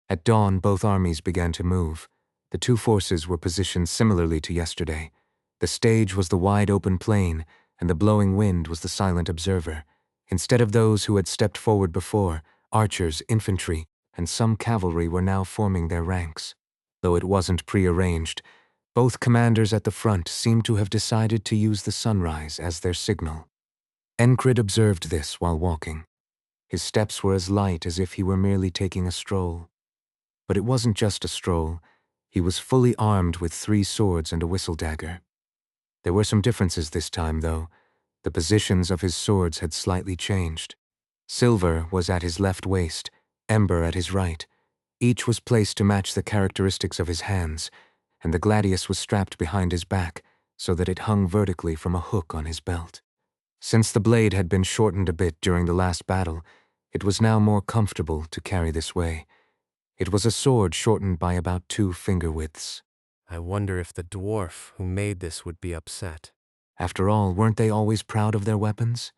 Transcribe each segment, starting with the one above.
At dawn, both armies began to move. The two forces were positioned similarly to yesterday. The stage was the wide open plain, and the blowing wind was the silent observer. Instead of those who had stepped forward before, archers, infantry, and some cavalry were now forming their ranks. Though it wasn't prearranged, both commanders at the front seemed to have decided to use the sunrise as their signal. Enkrid observed this while walking. His steps were as light as if he were merely taking a stroll. But it wasn't just a stroll. He was fully armed with 3 swords and a whistle dagger. There were some differences this time, though. The positions of his swords had slightly changed. Silver was at his left waist, Ember at his right. Each was placed to match the characteristics of his hands, and the gladius was strapped behind his back so that it hung vertically from a hook on his belt. Since the blade had been shortened a bit during the last battle, it was now more comfortable to carry this way. It was a sword shortened by about 2 finger widths. I wonder if the dwarf who made this would be upset. After all, weren't they always proud of their weapons?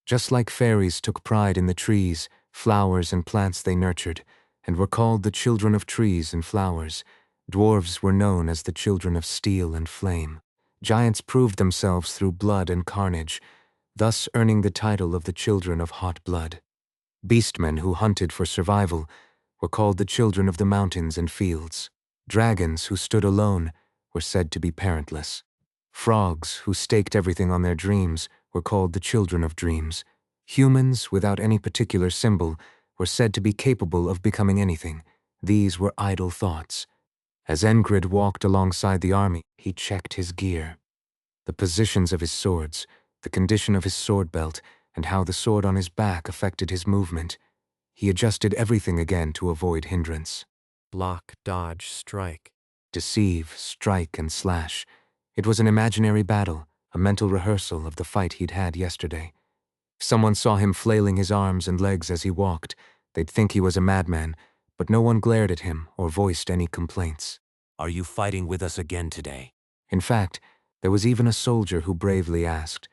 Just like fairies took pride in the trees, flowers, and plants they nurtured, and were called the children of trees and flowers, dwarves were known as the children of steel and flame. Giants proved themselves through blood and carnage, thus earning the title of the children of hot blood. Beastmen who hunted for survival were called the children of the mountains and fields. Dragons who stood alone were said to be parentless. Frogs who staked everything on their dreams were called the children of dreams. Humans without any particular symbol were said to be capable of becoming anything. These were idle thoughts. As Enkrid walked alongside the army, he checked his gear. The positions of his swords, the condition of his sword belt, and how the sword on his back affected his movement. He adjusted everything again to avoid hindrance. Block, dodge, strike. Deceive, strike, and slash. It was an imaginary battle, a mental rehearsal of the fight he'd had yesterday. If someone saw him flailing his arms and legs as he walked, they'd think he was a madman, but no one glared at him or voiced any complaints. Are you fighting with us again today? In fact, there was even a soldier who bravely asked.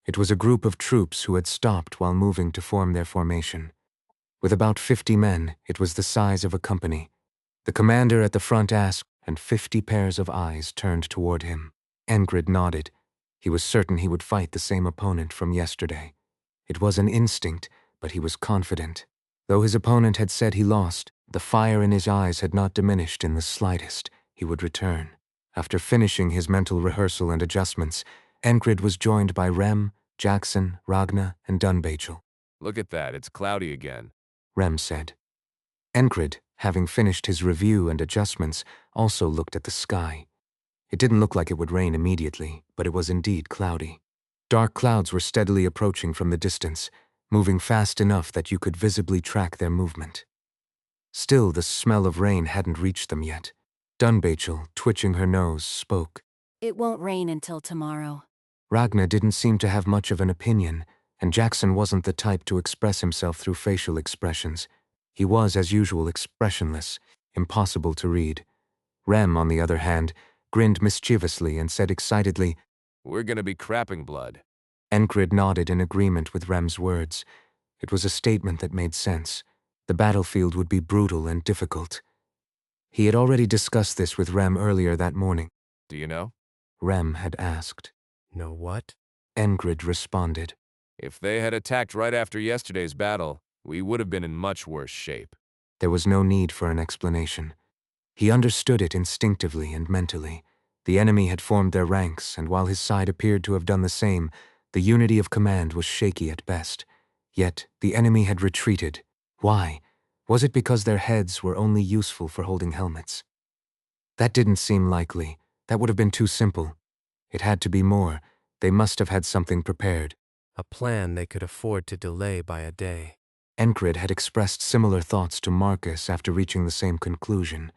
It was a group of troops who had stopped while moving to form their formation. With about 50 men, it was the size of a company. The commander at the front asked, and 50 pairs of eyes turned toward him. Enkrid nodded. He was certain he would fight the same opponent from yesterday. It was an instinct, but he was confident. Though his opponent had said he lost, the fire in his eyes had not diminished in the slightest. He would return. After finishing his mental rehearsal and adjustments, Enkrid was joined by Rem, Jackson, Ragna, and Dunbachel. Look at that, it's cloudy again. Rem said. Enkrid, having finished his review and adjustments, also looked at the sky. It didn't look like it would rain immediately, but it was indeed cloudy. Dark clouds were steadily approaching from the distance, moving fast enough that you could visibly track their movement. Still, the smell of rain hadn't reached them yet. Dunbachel, twitching her nose, spoke. It won't rain until tomorrow. Ragna didn't seem to have much of an opinion, and Jackson wasn't the type to express himself through facial expressions. He was, as usual, expressionless, impossible to read. Rem, on the other hand, grinned mischievously and said excitedly, We're gonna be crapping blood. Enkrid nodded in agreement with Rem's words. It was a statement that made sense. The battlefield would be brutal and difficult. He had already discussed this with Rem earlier that morning. Do you know? Rem had asked. Know what? Enkrid responded. If they had attacked right after yesterday's battle, we would have been in much worse shape. There was no need for an explanation. He understood it instinctively and mentally. The enemy had formed their ranks, and while his side appeared to have done the same, the unity of command was shaky at best. Yet, the enemy had retreated. Why? Was it because their heads were only useful for holding helmets? That didn't seem likely. That would have been too simple. It had to be more. They must have had something prepared. A plan they could afford to delay by a day. Enkrid had expressed similar thoughts to Marcus after reaching the same conclusion.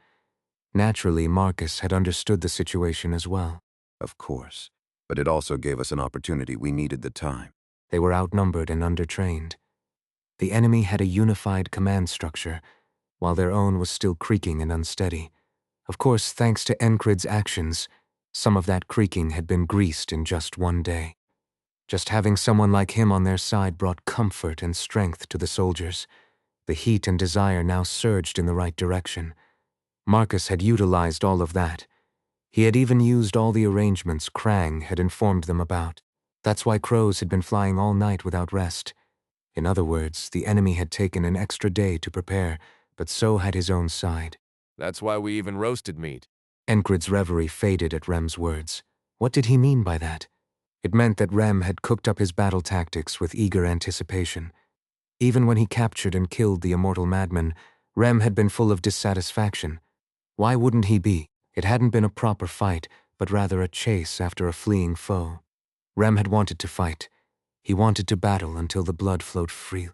Naturally, Marcus had understood the situation as well. Of course, but it also gave us an opportunity. We needed the time. They were outnumbered and undertrained. The enemy had a unified command structure, while their own was still creaking and unsteady. Of course, thanks to Enkrid's actions, some of that creaking had been greased in just one day. Just having someone like him on their side brought comfort and strength to the soldiers. The heat and desire now surged in the right direction. Marcus had utilized all of that. He had even used all the arrangements Krang had informed them about. That's why crows had been flying all night without rest. In other words, the enemy had taken an extra day to prepare, but so had his own side. That's why we even roasted meat. Enkrid's reverie faded at Rem's words. What did he mean by that? It meant that Rem had cooked up his battle tactics with eager anticipation. Even when he captured and killed the immortal madman, Rem had been full of dissatisfaction. Why wouldn't he be? It hadn't been a proper fight, but rather a chase after a fleeing foe. Rem had wanted to fight. He wanted to battle until the blood flowed free.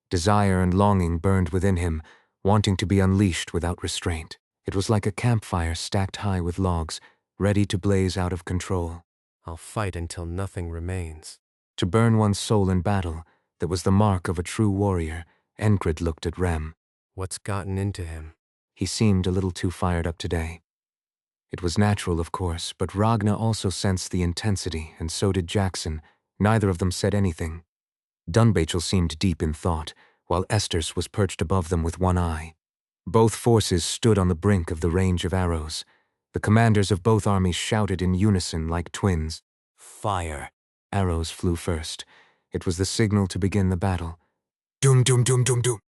Desire and longing burned within him, wanting to be unleashed without restraint. It was like a campfire stacked high with logs, ready to blaze out of control. I'll fight until nothing remains. To burn one's soul in battle, that was the mark of a true warrior. Enkrid looked at Rem. What's gotten into him? He seemed a little too fired up today. It was natural, of course, but Ragna also sensed the intensity, and so did Jackson. Neither of them said anything. Dunbachel seemed deep in thought, while Esters was perched above them with one eye. Both forces stood on the brink of the range of arrows. The commanders of both armies shouted in unison like twins. Fire. Arrows flew first. It was the signal to begin the battle. Doom, doom, doom, doom, doom.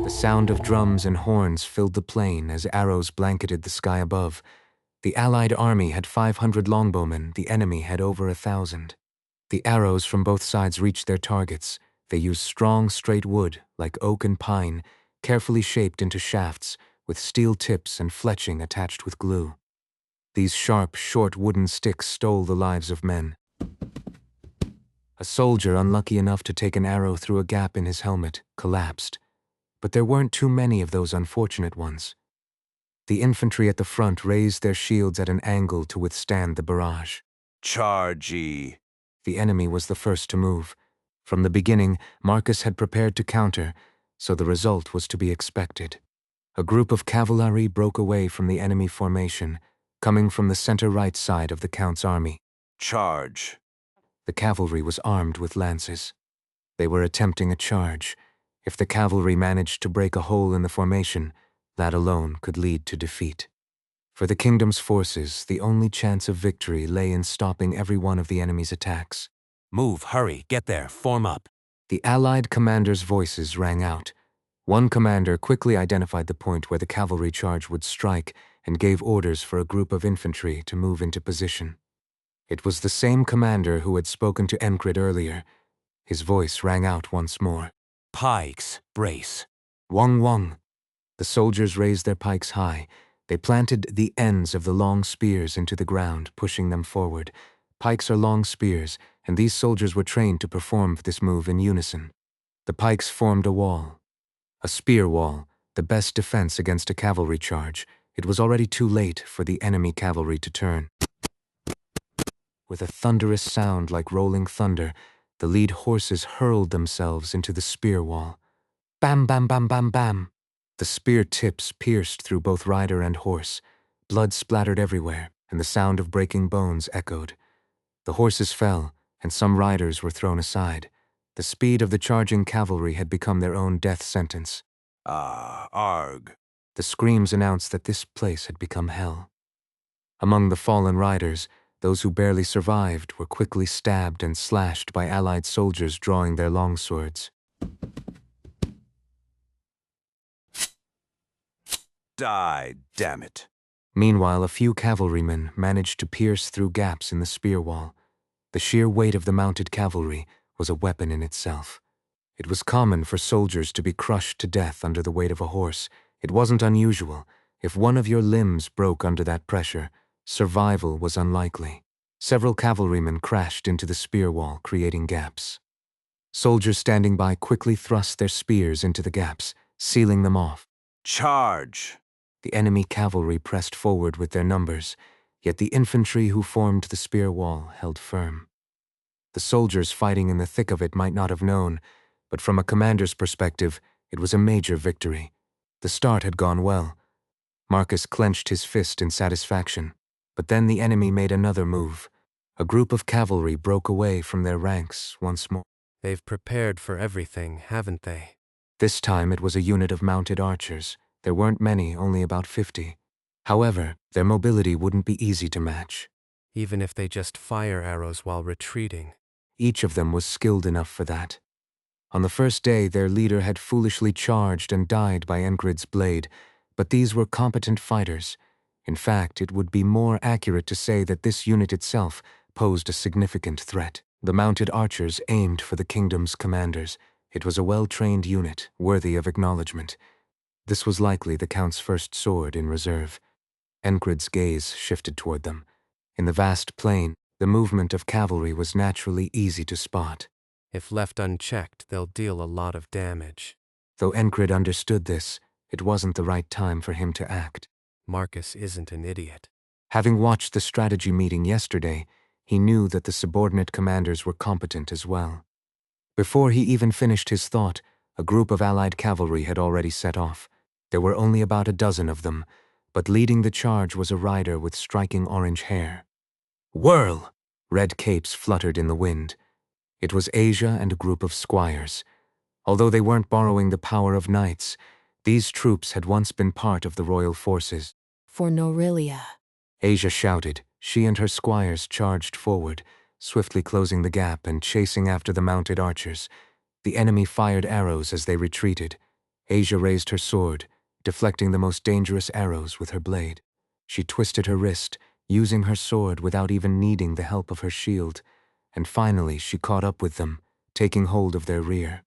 The sound of drums and horns filled the plain as arrows blanketed the sky above. The Allied army had 500 longbowmen, the enemy had over 1,000. The arrows from both sides reached their targets. They used strong, straight wood, like oak and pine, carefully shaped into shafts, with steel tips and fletching attached with glue. These sharp, short wooden sticks stole the lives of men. A soldier unlucky enough to take an arrow through a gap in his helmet collapsed. But there weren't too many of those unfortunate ones. The infantry at the front raised their shields at an angle to withstand the barrage. Chargey. The enemy was the first to move. From the beginning, Marcus had prepared to counter, so the result was to be expected. A group of cavalry broke away from the enemy formation, coming from the center-right side of the Count's army. Charge. The cavalry was armed with lances. They were attempting a charge. If the cavalry managed to break a hole in the formation, that alone could lead to defeat. For the kingdom's forces, the only chance of victory lay in stopping every one of the enemy's attacks. Move, hurry, get there, form up. The Allied commanders' voices rang out. One commander quickly identified the point where the cavalry charge would strike and gave orders for a group of infantry to move into position. It was the same commander who had spoken to Enkrid earlier. His voice rang out once more. Pikes, brace. Wong wong. The soldiers raised their pikes high. They planted the ends of the long spears into the ground, pushing them forward. Pikes are long spears, and these soldiers were trained to perform this move in unison. The pikes formed a wall. A spear wall, the best defense against a cavalry charge. It was already too late for the enemy cavalry to turn. With a thunderous sound like rolling thunder, the lead horses hurled themselves into the spear wall. Bam, bam, bam, bam, bam. The spear tips pierced through both rider and horse. Blood splattered everywhere, and the sound of breaking bones echoed. The horses fell, and some riders were thrown aside. The speed of the charging cavalry had become their own death sentence. Arg. The screams announced that this place had become hell. Among the fallen riders, those who barely survived were quickly stabbed and slashed by Allied soldiers drawing their longswords. Die, damn it. Meanwhile, a few cavalrymen managed to pierce through gaps in the spear wall. The sheer weight of the mounted cavalry was a weapon in itself. It was common for soldiers to be crushed to death under the weight of a horse. It wasn't unusual. If one of your limbs broke under that pressure, survival was unlikely. Several cavalrymen crashed into the spear wall, creating gaps. Soldiers standing by quickly thrust their spears into the gaps, sealing them off. Charge. The enemy cavalry pressed forward with their numbers, yet the infantry who formed the spear wall held firm. The soldiers fighting in the thick of it might not have known, but from a commander's perspective, it was a major victory. The start had gone well. Marcus clenched his fist in satisfaction, but then the enemy made another move. A group of cavalry broke away from their ranks once more. They've prepared for everything, haven't they? This time it was a unit of mounted archers. There weren't many, only about 50. However, their mobility wouldn't be easy to match. Even if they just fire arrows while retreating. Each of them was skilled enough for that. On the first day, their leader had foolishly charged and died by Enkrid's blade, but these were competent fighters. In fact, it would be more accurate to say that this unit itself posed a significant threat. The mounted archers aimed for the kingdom's commanders. It was a well-trained unit, worthy of acknowledgement. This was likely the Count's first sword in reserve. Enkrid's gaze shifted toward them. In the vast plain, the movement of cavalry was naturally easy to spot. If left unchecked, they'll deal a lot of damage. Though Enkrid understood this, it wasn't the right time for him to act. Marcus isn't an idiot. Having watched the strategy meeting yesterday, he knew that the subordinate commanders were competent as well. Before he even finished his thought, a group of allied cavalry had already set off. There were only about a dozen of them, but leading the charge was a rider with striking orange hair. Whirl! Red capes fluttered in the wind. It was Asia and a group of squires. Although they weren't borrowing the power of knights, these troops had once been part of the royal forces. For Norelia. Asia shouted. She and her squires charged forward, swiftly closing the gap and chasing after the mounted archers. The enemy fired arrows as they retreated. Asia raised her sword, deflecting the most dangerous arrows with her blade. She twisted her wrist, using her sword without even needing the help of her shield, and finally she caught up with them, taking hold of their rear.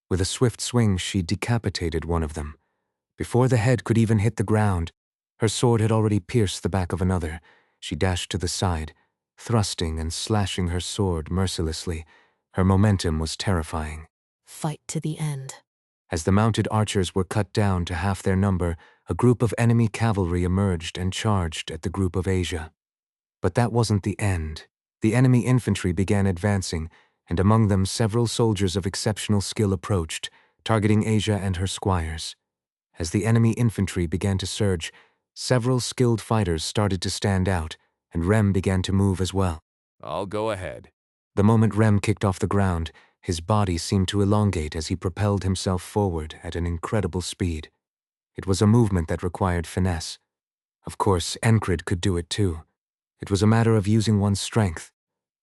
With a swift swing, she decapitated one of them. Before the head could even hit the ground, her sword had already pierced the back of another. She dashed to the side, thrusting and slashing her sword mercilessly. Her momentum was terrifying. Fight to the end. As the mounted archers were cut down to half their number, a group of enemy cavalry emerged and charged at the group of Asia. But that wasn't the end. The enemy infantry began advancing, and among them several soldiers of exceptional skill approached, targeting Asia and her squires. As the enemy infantry began to surge, several skilled fighters started to stand out, and Rem began to move as well. I'll go ahead. The moment Rem kicked off the ground, his body seemed to elongate as he propelled himself forward at an incredible speed. It was a movement that required finesse. Of course, Enkrid could do it too. It was a matter of using one's strength,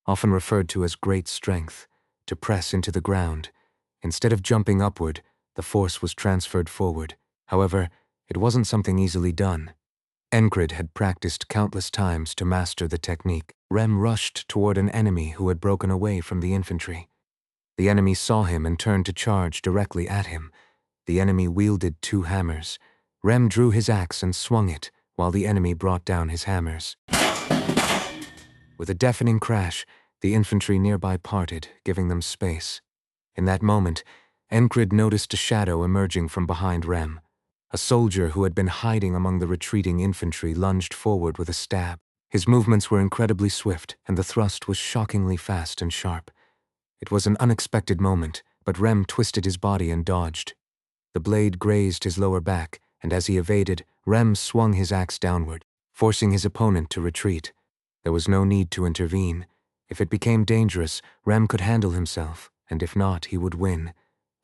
often referred to as great strength, to press into the ground. Instead of jumping upward, the force was transferred forward. However, it wasn't something easily done. Enkrid had practiced countless times to master the technique. Rem rushed toward an enemy who had broken away from the infantry. The enemy saw him and turned to charge directly at him. The enemy wielded 2 hammers. Rem drew his axe and swung it, while the enemy brought down his hammers. With a deafening crash, the infantry nearby parted, giving them space. In that moment, Enkrid noticed a shadow emerging from behind Rem. A soldier who had been hiding among the retreating infantry lunged forward with a stab. His movements were incredibly swift, and the thrust was shockingly fast and sharp. It was an unexpected moment, but Rem twisted his body and dodged. The blade grazed his lower back, and as he evaded, Rem swung his axe downward, forcing his opponent to retreat. There was no need to intervene. If it became dangerous, Rem could handle himself, and if not, he would win.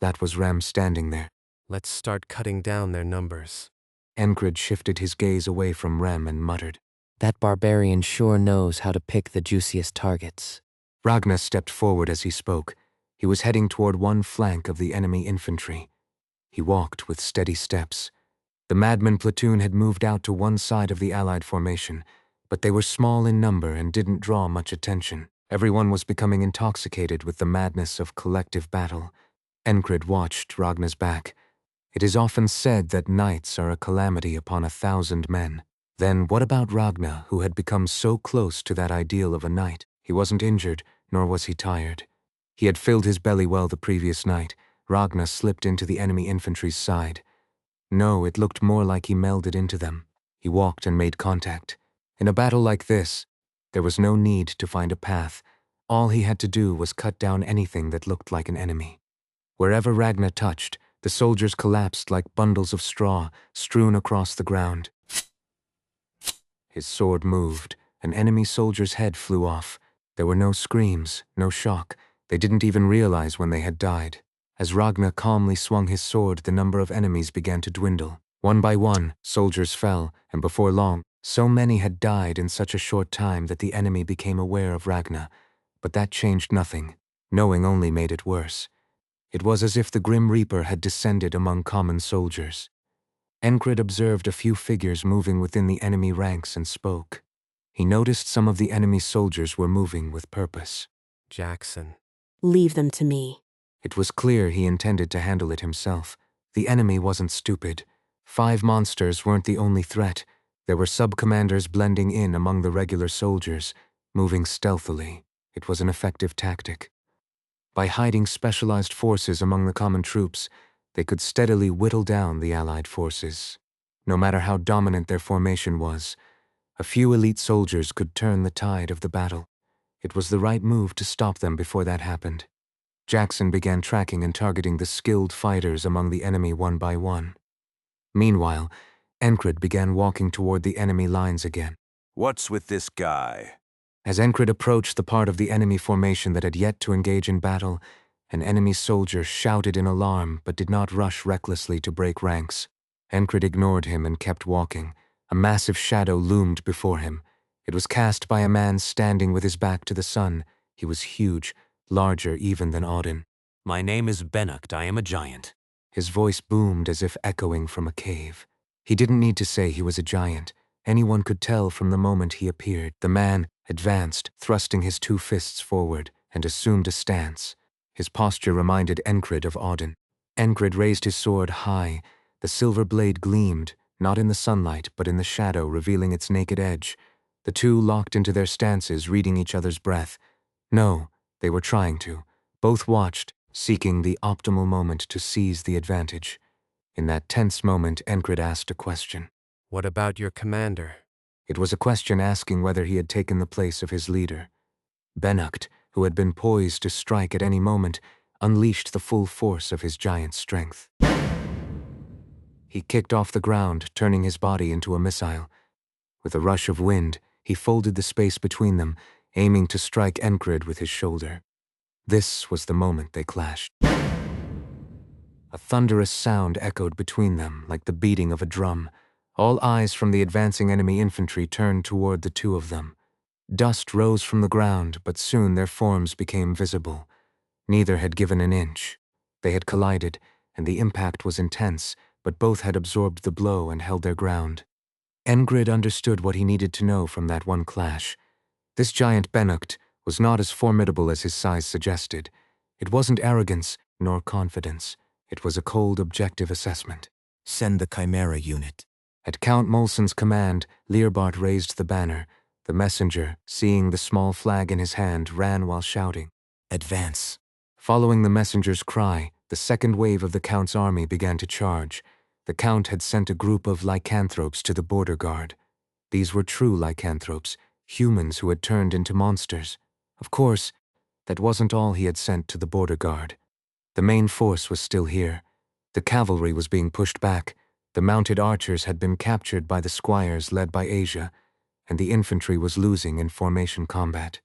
That was Rem standing there. Let's start cutting down their numbers. Enkrid shifted his gaze away from Rem and muttered. That barbarian sure knows how to pick the juiciest targets. Ragnar stepped forward as he spoke. He was heading toward one flank of the enemy infantry. He walked with steady steps. The madman platoon had moved out to one side of the Allied formation, but they were small in number and didn't draw much attention. Everyone was becoming intoxicated with the madness of collective battle. Enkrid watched Ragnar's back. It is often said that knights are a calamity upon 1,000 men. Then what about Ragnar, who had become so close to that ideal of a knight? He wasn't injured, nor was he tired. He had filled his belly well the previous night. Ragnar slipped into the enemy infantry's side. No, it looked more like he melded into them. He walked and made contact. In a battle like this, there was no need to find a path. All he had to do was cut down anything that looked like an enemy. Wherever Ragnar touched, the soldiers collapsed like bundles of straw strewn across the ground. His sword moved. An enemy soldier's head flew off. There were no screams, no shock. They didn't even realize when they had died. As Ragnar calmly swung his sword, the number of enemies began to dwindle. One by one, soldiers fell, and before long, so many had died in such a short time that the enemy became aware of Ragnar. But that changed nothing. Knowing only made it worse. It was as if the Grim Reaper had descended among common soldiers. Enkrid observed a few figures moving within the enemy ranks and spoke. He noticed some of the enemy soldiers were moving with purpose. Jackson. Leave them to me. It was clear he intended to handle it himself. The enemy wasn't stupid. 5 monsters weren't the only threat. There were sub-commanders blending in among the regular soldiers, moving stealthily. It was an effective tactic. By hiding specialized forces among the common troops, they could steadily whittle down the Allied forces. No matter how dominant their formation was, a few elite soldiers could turn the tide of the battle. It was the right move to stop them before that happened. Jackson began tracking and targeting the skilled fighters among the enemy one by one. Meanwhile, Enkrid began walking toward the enemy lines again. What's with this guy? As Enkrid approached the part of the enemy formation that had yet to engage in battle, an enemy soldier shouted in alarm but did not rush recklessly to break ranks. Enkrid ignored him and kept walking. A massive shadow loomed before him. It was cast by a man standing with his back to the sun. He was huge, larger even than Auden. My name is Benukt. I am a giant. His voice boomed as if echoing from a cave. He didn't need to say he was a giant. Anyone could tell from the moment he appeared. The man advanced, thrusting his 2 fists forward, and assumed a stance. His posture reminded Enkrid of Auden. Enkrid raised his sword high. The silver blade gleamed, not in the sunlight, but in the shadow, revealing its naked edge. The two locked into their stances, reading each other's breath. No, they were trying to. Both watched, seeking the optimal moment to seize the advantage. In that tense moment, Enkrid asked a question. What about your commander? It was a question asking whether he had taken the place of his leader. Benukt, who had been poised to strike at any moment, unleashed the full force of his giant strength. He kicked off the ground, turning his body into a missile. With a rush of wind, he folded the space between them, aiming to strike Enkrid with his shoulder. This was the moment they clashed. A thunderous sound echoed between them, like the beating of a drum. All eyes from the advancing enemy infantry turned toward the two of them. Dust rose from the ground, but soon their forms became visible. Neither had given an inch. They had collided, and the impact was intense, but both had absorbed the blow and held their ground. Enkrid understood what he needed to know from that one clash. This giant Benukt was not as formidable as his size suggested. It wasn't arrogance, nor confidence. It was a cold, objective assessment. Send the Chimera unit. At Count Molson's command, Learbart raised the banner. The messenger, seeing the small flag in his hand, ran while shouting, "Advance." Following the messenger's cry, the second wave of the Count's army began to charge. The Count had sent a group of lycanthropes to the border guard. These were true lycanthropes, humans who had turned into monsters. Of course, that wasn't all he had sent to the border guard. The main force was still here. The cavalry was being pushed back. The mounted archers had been captured by the squires led by Asia, and the infantry was losing in formation combat.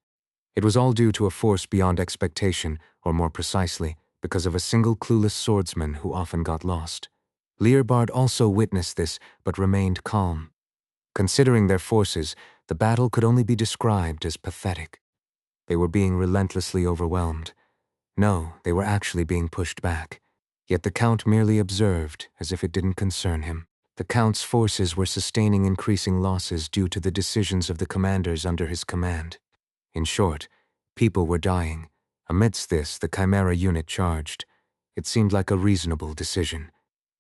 It was all due to a force beyond expectation, or more precisely, because of a single clueless swordsman who often got lost. Learbart also witnessed this, but remained calm. Considering their forces, the battle could only be described as pathetic. They were being relentlessly overwhelmed. No, they were actually being pushed back. Yet the Count merely observed, as if it didn't concern him. The Count's forces were sustaining increasing losses due to the decisions of the commanders under his command. In short, people were dying. Amidst this, the Chimera unit charged. It seemed like a reasonable decision.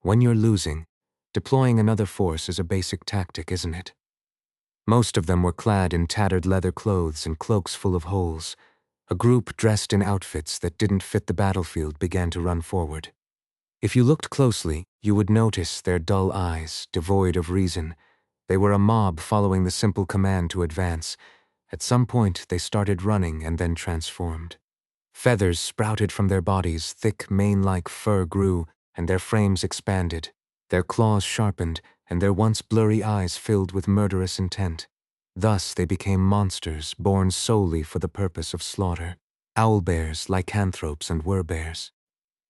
When you're losing, deploying another force is a basic tactic, isn't it? Most of them were clad in tattered leather clothes and cloaks full of holes. A group dressed in outfits that didn't fit the battlefield began to run forward. If you looked closely, you would notice their dull eyes, devoid of reason. They were a mob following the simple command to advance. At some point, they started running and then transformed. Feathers sprouted from their bodies, thick mane-like fur grew, and their frames expanded. Their claws sharpened, and their once blurry eyes filled with murderous intent. Thus they became monsters born solely for the purpose of slaughter. Owlbears, lycanthropes, and werbears.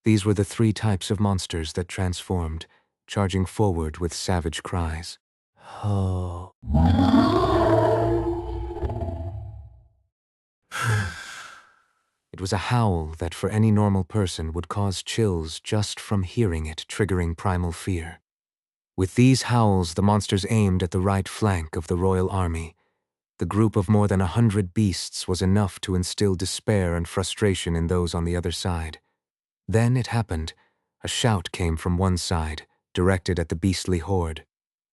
These were the 3 types of monsters that transformed, charging forward with savage cries. Oh. It was a howl that for any normal person would cause chills just from hearing it, triggering primal fear. With these howls, the monsters aimed at the right flank of the royal army. The group of more than 100 beasts was enough to instill despair and frustration in those on the other side. Then it happened. A shout came from one side, directed at the beastly horde.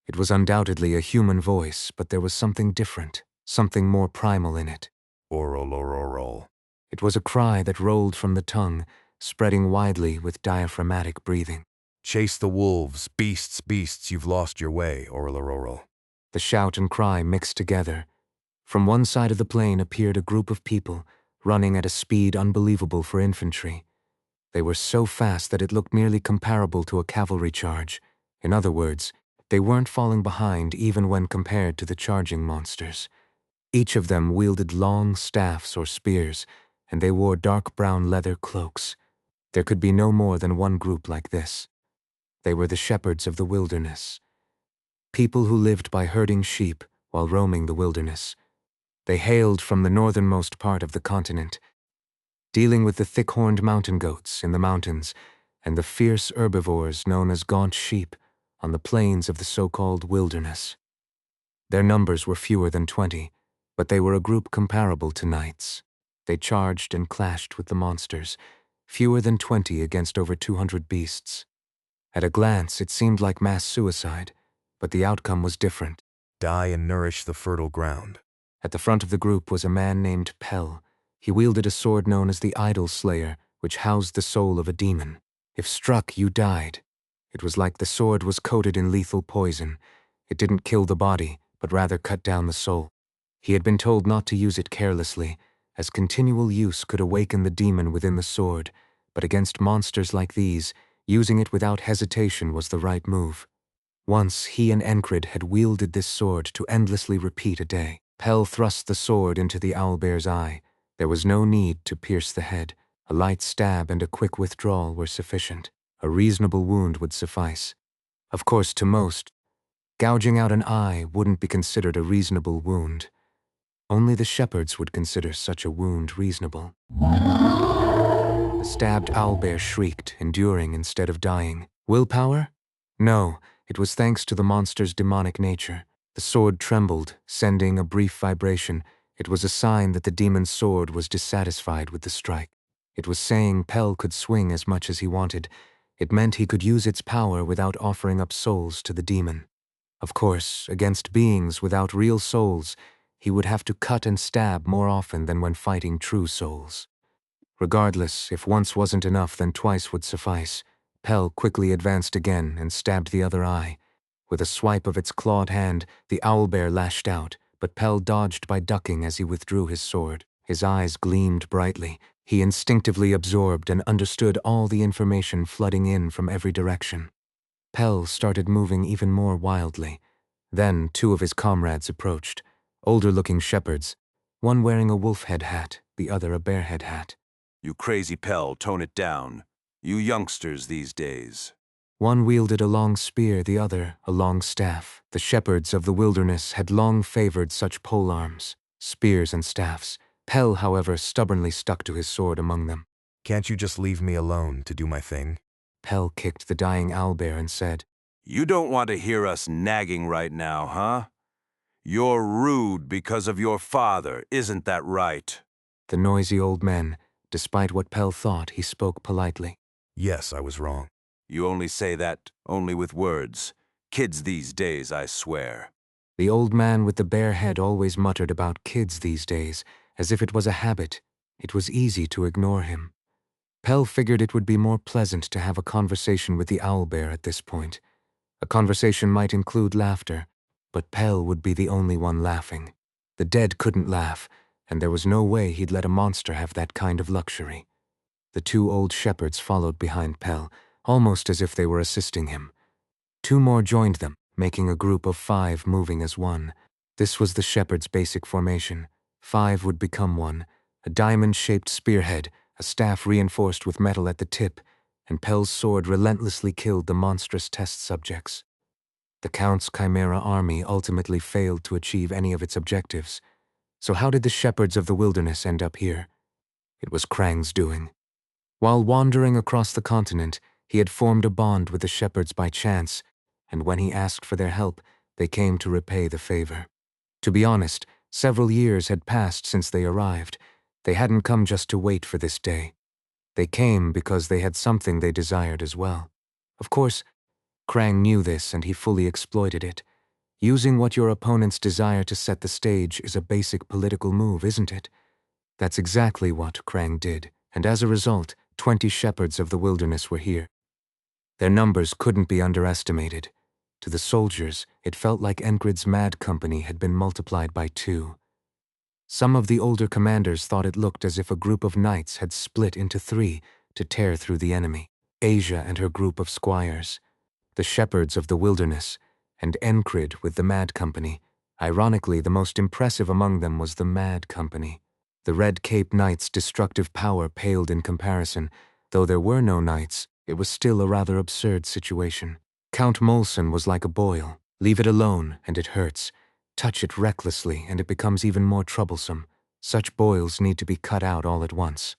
It was undoubtedly a human voice, but there was something different, something more primal in it. Oral. It was a cry that rolled from the tongue, spreading widely with diaphragmatic breathing. Chase the wolves, beasts, you've lost your way, Oral. The shout and cry mixed together. From one side of the plain appeared a group of people, running at a speed unbelievable for infantry. They were so fast that it looked nearly comparable to a cavalry charge. In other words, they weren't falling behind even when compared to the charging monsters. Each of them wielded long staffs or spears, and they wore dark brown leather cloaks. There could be no more than one group like this. They were the shepherds of the wilderness. People who lived by herding sheep while roaming the wilderness. They hailed from the northernmost part of the continent, dealing with the thick-horned mountain goats in the mountains and the fierce herbivores known as gaunt sheep on the plains of the so-called wilderness. Their numbers were fewer than 20, but they were a group comparable to knights. They charged and clashed with the monsters, fewer than 20 against over 200 beasts. At a glance, it seemed like mass suicide, but the outcome was different. Die and nourish the fertile ground. At the front of the group was a man named Pell. He wielded a sword known as the Idol Slayer, which housed the soul of a demon. If struck, you died. It was like the sword was coated in lethal poison. It didn't kill the body, but rather cut down the soul. He had been told not to use it carelessly, as continual use could awaken the demon within the sword, but against monsters like these, using it without hesitation was the right move. Once he and Enkrid had wielded this sword to endlessly repeat a day. Pell thrust the sword into the owlbear's eye. There was no need to pierce the head. A light stab and a quick withdrawal were sufficient. A reasonable wound would suffice. Of course, to most, gouging out an eye wouldn't be considered a reasonable wound. Only the shepherds would consider such a wound reasonable. The stabbed owlbear shrieked, enduring instead of dying. Willpower? No, it was thanks to the monster's demonic nature. The sword trembled, sending a brief vibration. It was a sign that the demon's sword was dissatisfied with the strike. It was saying Pell could swing as much as he wanted. It meant he could use its power without offering up souls to the demon. Of course, against beings without real souls, he would have to cut and stab more often than when fighting true souls. Regardless, if once wasn't enough, then twice would suffice. Pell quickly advanced again and stabbed the other eye. With a swipe of its clawed hand, the owlbear lashed out, but Pell dodged by ducking as he withdrew his sword. His eyes gleamed brightly. He instinctively absorbed and understood all the information flooding in from every direction. Pell started moving even more wildly. Then 2 of his comrades approached, older-looking shepherds, one wearing a wolf head hat, the other a bear head hat. You crazy Pell, tone it down. You youngsters these days. One wielded a long spear, the other a long staff. The shepherds of the wilderness had long favored such polearms, spears and staffs. Pell, however, stubbornly stuck to his sword among them. Can't you just leave me alone to do my thing? Pell kicked the dying owlbear and said, You don't want to hear us nagging right now, huh? You're rude because of your father, isn't that right? The noisy old man, despite what Pell thought, he spoke politely. Yes, I was wrong. You only say that only with words. Kids these days, I swear. The old man with the bare head always muttered about kids these days, as if it was a habit. It was easy to ignore him. Pell figured it would be more pleasant to have a conversation with the owlbear at this point. A conversation might include laughter, but Pell would be the only one laughing. The dead couldn't laugh, and there was no way he'd let a monster have that kind of luxury. The 2 old shepherds followed behind Pell, almost as if they were assisting him. 2 more joined them, making a group of 5 moving as one. This was the shepherd's basic formation. 5 would become one, a diamond-shaped spearhead, a staff reinforced with metal at the tip, and Pel's sword relentlessly killed the monstrous test subjects. The Count's Chimera army ultimately failed to achieve any of its objectives. So how did the shepherds of the wilderness end up here? It was Krang's doing. While wandering across the continent, he had formed a bond with the shepherds by chance, and when he asked for their help, they came to repay the favor. To be honest, several years had passed since they arrived. They hadn't come just to wait for this day. They came because they had something they desired as well. Of course, Krang knew this and he fully exploited it. Using what your opponents desire to set the stage is a basic political move, isn't it? That's exactly what Krang did, and as a result, 20 shepherds of the wilderness were here. Their numbers couldn't be underestimated. To the soldiers, it felt like Enkrid's mad company had been multiplied by 2. Some of the older commanders thought it looked as if a group of knights had split into 3 to tear through the enemy. Asia and her group of squires, the shepherds of the wilderness, and Enkrid with the Mad Company. Ironically, the most impressive among them was the Mad Company. The Red Cape Knights' destructive power paled in comparison. Though there were no knights, it was still a rather absurd situation. Count Molson was like a boil. Leave it alone, and it hurts. Touch it recklessly, and it becomes even more troublesome. Such boils need to be cut out all at once.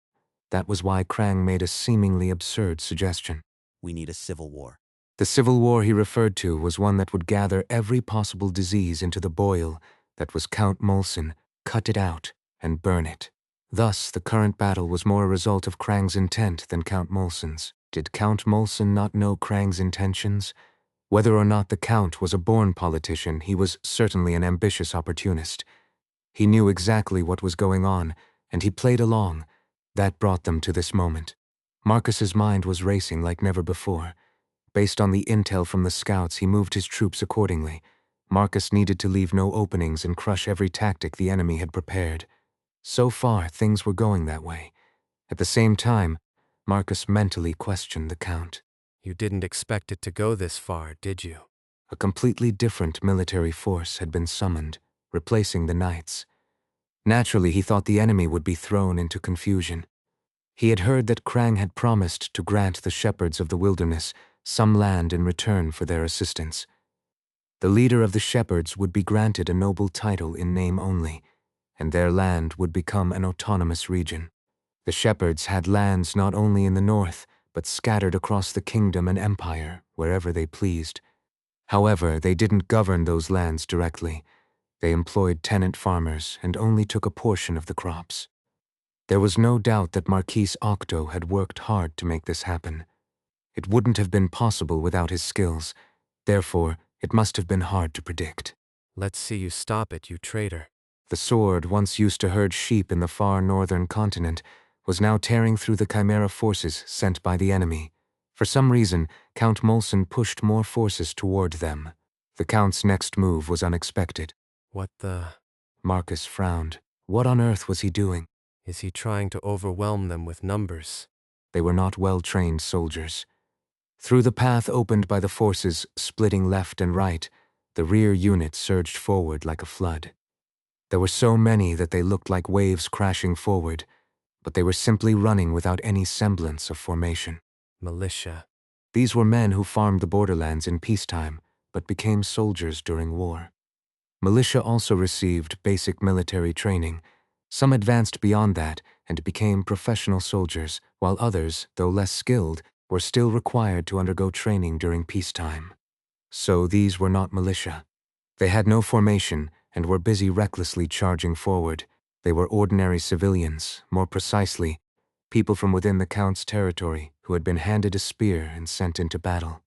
That was why Krang made a seemingly absurd suggestion. We need a civil war. The civil war he referred to was one that would gather every possible disease into the boil that was Count Molson, cut it out, and burn it. Thus, the current battle was more a result of Krang's intent than Count Molson's. Did Count Molson not know Krang's intentions? Whether or not the Count was a born politician, he was certainly an ambitious opportunist. He knew exactly what was going on, and he played along. That brought them to this moment. Marcus's mind was racing like never before. Based on the intel from the scouts, he moved his troops accordingly. Marcus needed to leave no openings and crush every tactic the enemy had prepared. So far, things were going that way. At the same time, Marcus mentally questioned the Count. You didn't expect it to go this far, did you? A completely different military force had been summoned, replacing the knights. Naturally, he thought the enemy would be thrown into confusion. He had heard that Krang had promised to grant the shepherds of the wilderness some land in return for their assistance. The leader of the shepherds would be granted a noble title in name only, and their land would become an autonomous region. The shepherds had lands not only in the north, but scattered across the kingdom and empire, wherever they pleased. However, they didn't govern those lands directly. They employed tenant farmers and only took a portion of the crops. There was no doubt that Marquis Octo had worked hard to make this happen. It wouldn't have been possible without his skills. Therefore, it must have been hard to predict. Let's see you stop it, you traitor. The sword, once used to herd sheep in the far northern continent, was now tearing through the Chimera forces sent by the enemy. For some reason, Count Molson pushed more forces toward them. The Count's next move was unexpected. What the... Marcus frowned. What on earth was he doing? Is he trying to overwhelm them with numbers? They were not well-trained soldiers. Through the path opened by the forces splitting left and right, the rear unit surged forward like a flood. There were so many that they looked like waves crashing forward, but they were simply running without any semblance of formation. Militia. These were men who farmed the borderlands in peacetime, but became soldiers during war. Militia also received basic military training. Some advanced beyond that and became professional soldiers, while others, though less skilled, were still required to undergo training during peacetime. So these were not militia. They had no formation and were busy recklessly charging forward. They were ordinary civilians, more precisely, people from within the Count's territory who had been handed a spear and sent into battle.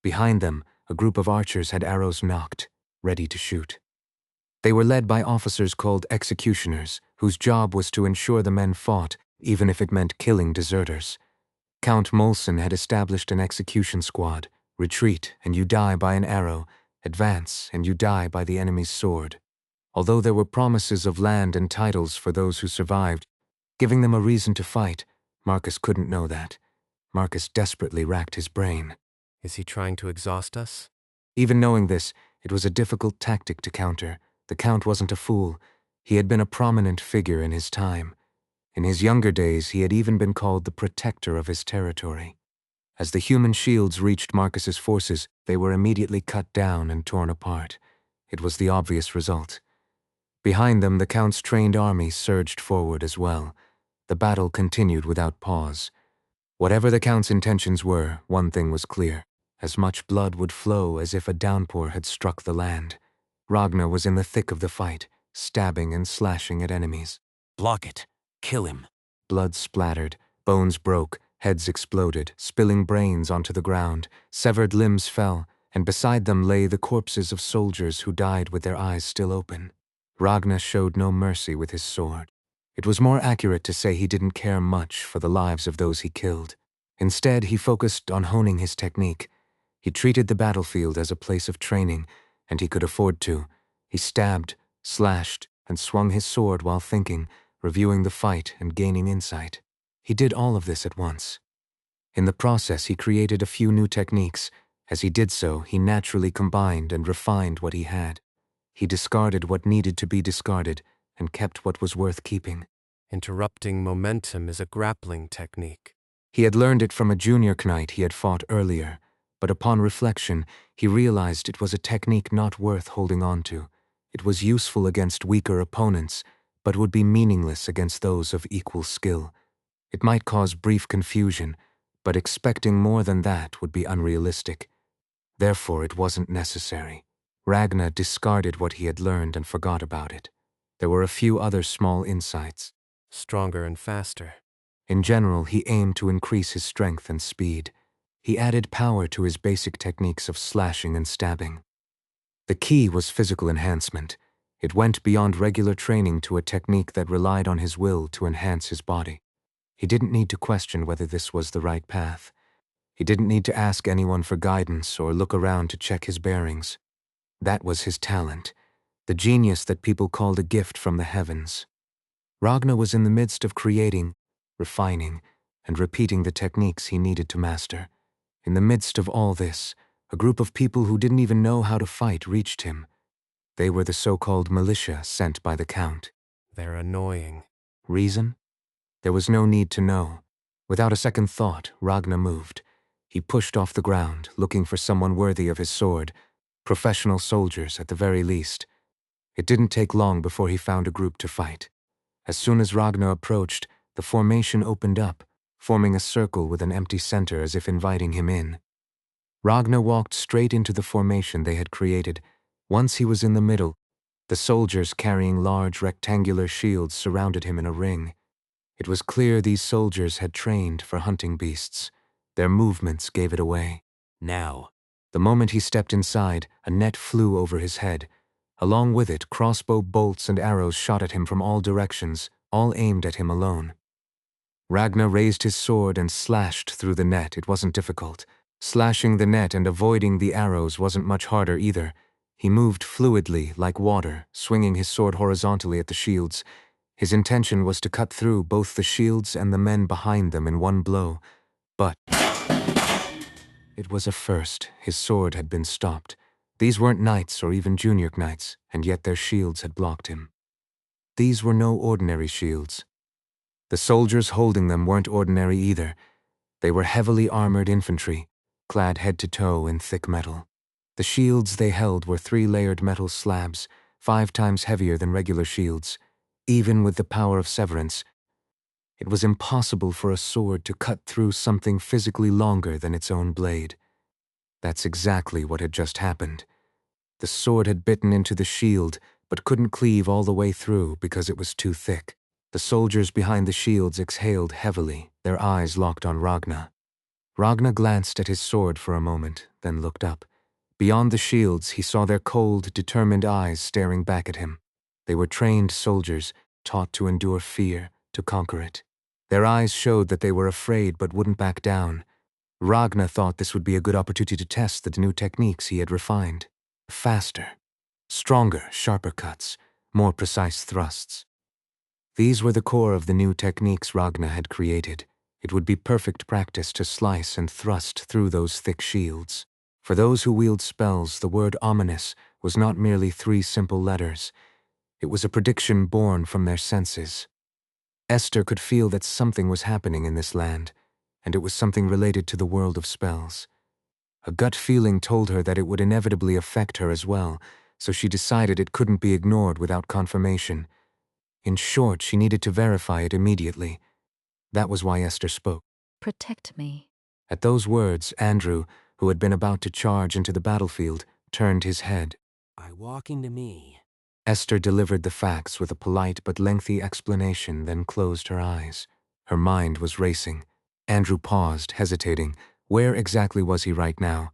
Behind them, a group of archers had arrows nocked, ready to shoot. They were led by officers called executioners, whose job was to ensure the men fought, even if it meant killing deserters. Count Molson had established an execution squad. Retreat, and you die by an arrow. Advance, and you die by the enemy's sword. Although there were promises of land and titles for those who survived, giving them a reason to fight, Marcus couldn't know that. Marcus desperately racked his brain. Is he trying to exhaust us? Even knowing this, it was a difficult tactic to counter. The Count wasn't a fool. He had been a prominent figure in his time. In his younger days, he had even been called the protector of his territory. As the human shields reached Marcus's forces, they were immediately cut down and torn apart. It was the obvious result. Behind them, the Count's trained army surged forward as well. The battle continued without pause. Whatever the Count's intentions were, one thing was clear. As much blood would flow as if a downpour had struck the land. Ragnar was in the thick of the fight, stabbing and slashing at enemies. Block it. Kill him. Blood splattered, bones broke, heads exploded, spilling brains onto the ground. Severed limbs fell, and beside them lay the corpses of soldiers who died with their eyes still open. Ragnar showed no mercy with his sword. It was more accurate to say he didn't care much for the lives of those he killed. Instead, he focused on honing his technique. He treated the battlefield as a place of training, and he could afford to. He stabbed, slashed, and swung his sword while thinking, reviewing the fight and gaining insight. He did all of this at once. In the process, he created a few new techniques. As he did so, he naturally combined and refined what he had. He discarded what needed to be discarded and kept what was worth keeping. Interrupting momentum is a grappling technique. He had learned it from a junior knight he had fought earlier, but upon reflection, he realized it was a technique not worth holding on to. It was useful against weaker opponents, but would be meaningless against those of equal skill. It might cause brief confusion, but expecting more than that would be unrealistic. Therefore, it wasn't necessary. Ragnar discarded what he had learned and forgot about it. There were a few other small insights. Stronger and faster. In general, he aimed to increase his strength and speed. He added power to his basic techniques of slashing and stabbing. The key was physical enhancement. It went beyond regular training to a technique that relied on his will to enhance his body. He didn't need to question whether this was the right path. He didn't need to ask anyone for guidance or look around to check his bearings. That was his talent, the genius that people called a gift from the heavens. Ragnar was in the midst of creating, refining, and repeating the techniques he needed to master. In the midst of all this, a group of people who didn't even know how to fight reached him. They were the so-called militia sent by the Count. They're annoying. Reason? There was no need to know. Without a second thought, Ragnar moved. He pushed off the ground, looking for someone worthy of his sword, professional soldiers at the very least. It didn't take long before he found a group to fight. As soon as Ragnar approached, the formation opened up, forming a circle with an empty center as if inviting him in. Ragnar walked straight into the formation they had created. Once he was in the middle, the soldiers carrying large rectangular shields surrounded him in a ring. It was clear these soldiers had trained for hunting beasts. Their movements gave it away. Now. The moment he stepped inside, a net flew over his head. Along with it, crossbow bolts and arrows shot at him from all directions, all aimed at him alone. Ragnar raised his sword and slashed through the net. It wasn't difficult. Slashing the net and avoiding the arrows wasn't much harder either. He moved fluidly, like water, swinging his sword horizontally at the shields. His intention was to cut through both the shields and the men behind them in one blow. But it was a first. His sword had been stopped. These weren't knights or even junior knights, and yet their shields had blocked him. These were no ordinary shields. The soldiers holding them weren't ordinary either. They were heavily armored infantry, clad head to toe in thick metal. The shields they held were 3-layered metal slabs, 5 times heavier than regular shields. Even with the power of severance, it was impossible for a sword to cut through something physically longer than its own blade. That's exactly what had just happened. The sword had bitten into the shield, but couldn't cleave all the way through because it was too thick. The soldiers behind the shields exhaled heavily, their eyes locked on Ragnar. Ragnar glanced at his sword for a moment, then looked up. Beyond the shields, he saw their cold, determined eyes staring back at him. They were trained soldiers, taught to endure fear, to conquer it. Their eyes showed that they were afraid but wouldn't back down. Ragnar thought this would be a good opportunity to test the new techniques he had refined. Faster, stronger, sharper cuts, more precise thrusts. These were the core of the new techniques Ragnar had created. It would be perfect practice to slice and thrust through those thick shields. For those who wield spells, the word ominous was not merely 3 simple letters. It was a prediction born from their senses. Esther could feel that something was happening in this land, and it was something related to the world of spells. A gut feeling told her that it would inevitably affect her as well, so she decided it couldn't be ignored without confirmation. In short, she needed to verify it immediately. That was why Esther spoke. Protect me. At those words, Andrew, who had been about to charge into the battlefield, turned his head. By walking to me. Esther delivered the facts with a polite but lengthy explanation, then closed her eyes. Her mind was racing. Andrew paused, hesitating. Where exactly was he right now?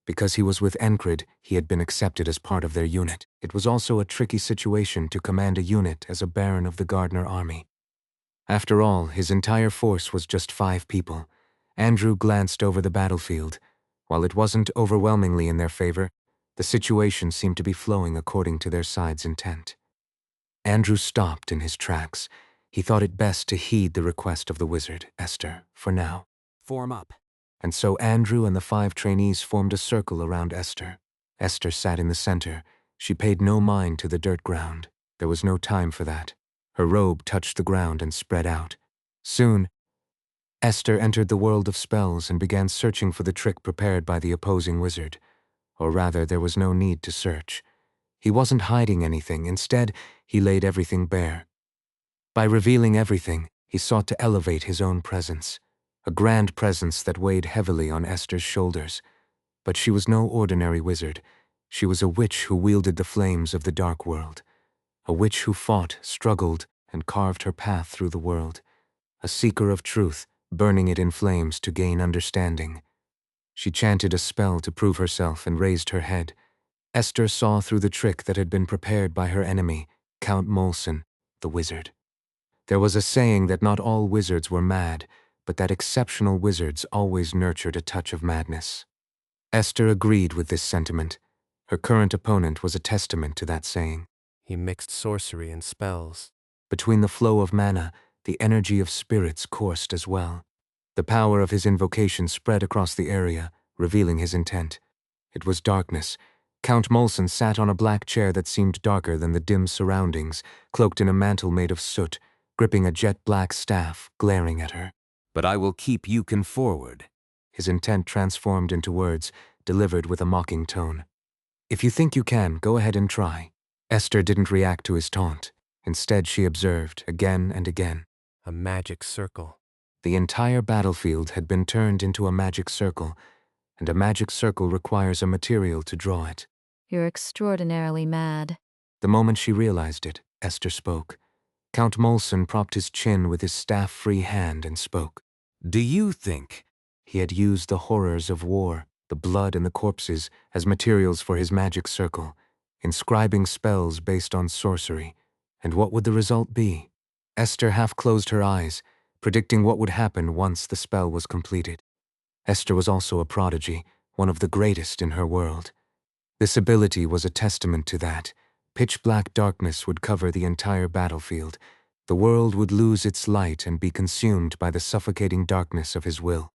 Because he was with Enkrid, he had been accepted as part of their unit. It was also a tricky situation to command a unit as a baron of the Gardner army. After all, his entire force was just 5 people. Andrew glanced over the battlefield. While it wasn't overwhelmingly in their favor, the situation seemed to be flowing according to their side's intent. Andrew stopped in his tracks. He thought it best to heed the request of the wizard, Esther, for now. Form up. And so Andrew and the 5 trainees formed a circle around Esther. Esther sat in the center. She paid no mind to the dirt ground. There was no time for that. Her robe touched the ground and spread out. Soon, Esther entered the world of spells and began searching for the trick prepared by the opposing wizard. Or rather, there was no need to search. He wasn't hiding anything. Instead, he laid everything bare. By revealing everything, he sought to elevate his own presence. A grand presence that weighed heavily on Esther's shoulders. But she was no ordinary wizard. She was a witch who wielded the flames of the dark world. A witch who fought, struggled, and carved her path through the world. A seeker of truth, burning it in flames to gain understanding. She chanted a spell to prove herself and raised her head. Esther saw through the trick that had been prepared by her enemy, Count Molson, the wizard. There was a saying that not all wizards were mad, but that exceptional wizards always nurtured a touch of madness. Esther agreed with this sentiment. Her current opponent was a testament to that saying. He mixed sorcery and spells. Between the flow of mana, the energy of spirits coursed as well. The power of his invocation spread across the area, revealing his intent. It was darkness. Count Molson sat on a black chair that seemed darker than the dim surroundings, cloaked in a mantle made of soot, gripping a jet-black staff, glaring at her. But I will keep you forward. His intent transformed into words, delivered with a mocking tone. If you think you can, go ahead and try. Esther didn't react to his taunt. Instead, she observed, again and again. A magic circle. The entire battlefield had been turned into a magic circle, and a magic circle requires a material to draw it. You're extraordinarily mad. The moment she realized it, Esther spoke. Count Molson propped his chin with his staff-free hand and spoke. Do you think? He had used the horrors of war, the blood and the corpses, as materials for his magic circle, inscribing spells based on sorcery. And what would the result be? Esther half closed her eyes, predicting what would happen once the spell was completed. Esther was also a prodigy, one of the greatest in her world. This ability was a testament to that. Pitch-black darkness would cover the entire battlefield. The world would lose its light and be consumed by the suffocating darkness of his will.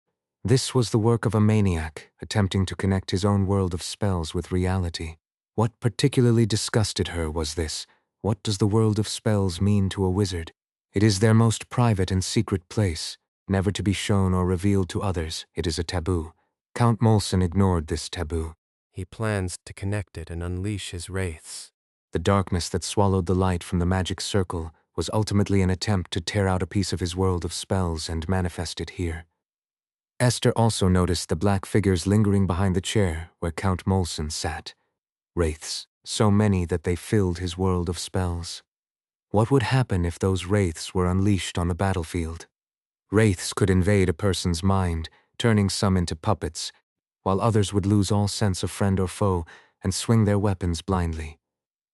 This was the work of a maniac, attempting to connect his own world of spells with reality. What particularly disgusted her was this. What does the world of spells mean to a wizard? It is their most private and secret place, never to be shown or revealed to others. It is a taboo. Count Molson ignored this taboo. He plans to connect it and unleash his wraiths. The darkness that swallowed the light from the magic circle was ultimately an attempt to tear out a piece of his world of spells and manifest it here. Esther also noticed the black figures lingering behind the chair where Count Molson sat. Wraiths, so many that they filled his world of spells. What would happen if those wraiths were unleashed on the battlefield? Wraiths could invade a person's mind, turning some into puppets, while others would lose all sense of friend or foe and swing their weapons blindly.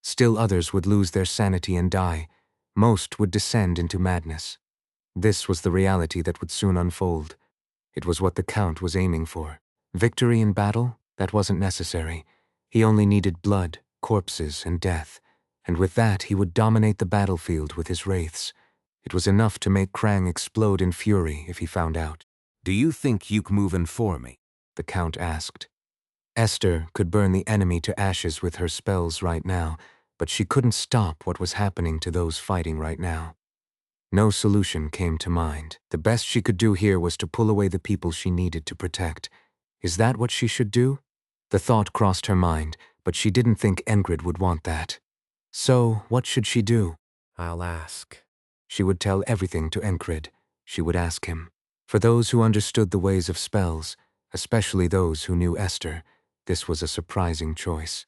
Still others would lose their sanity and die. Most would descend into madness. This was the reality that would soon unfold. It was what the Count was aiming for. Victory in battle? That wasn't necessary. He only needed blood, corpses, and death. And with that, he would dominate the battlefield with his wraiths. It was enough to make Krang explode in fury if he found out. Do you think you can move in for me? The Count asked. Esther could burn the enemy to ashes with her spells right now, but she couldn't stop what was happening to those fighting right now. No solution came to mind. The best she could do here was to pull away the people she needed to protect. Is that what she should do? The thought crossed her mind, but she didn't think Enkrid would want that. So, what should she do? I'll ask. She would tell everything to Enkrid. She would ask him. For those who understood the ways of spells, especially those who knew Esther, this was a surprising choice.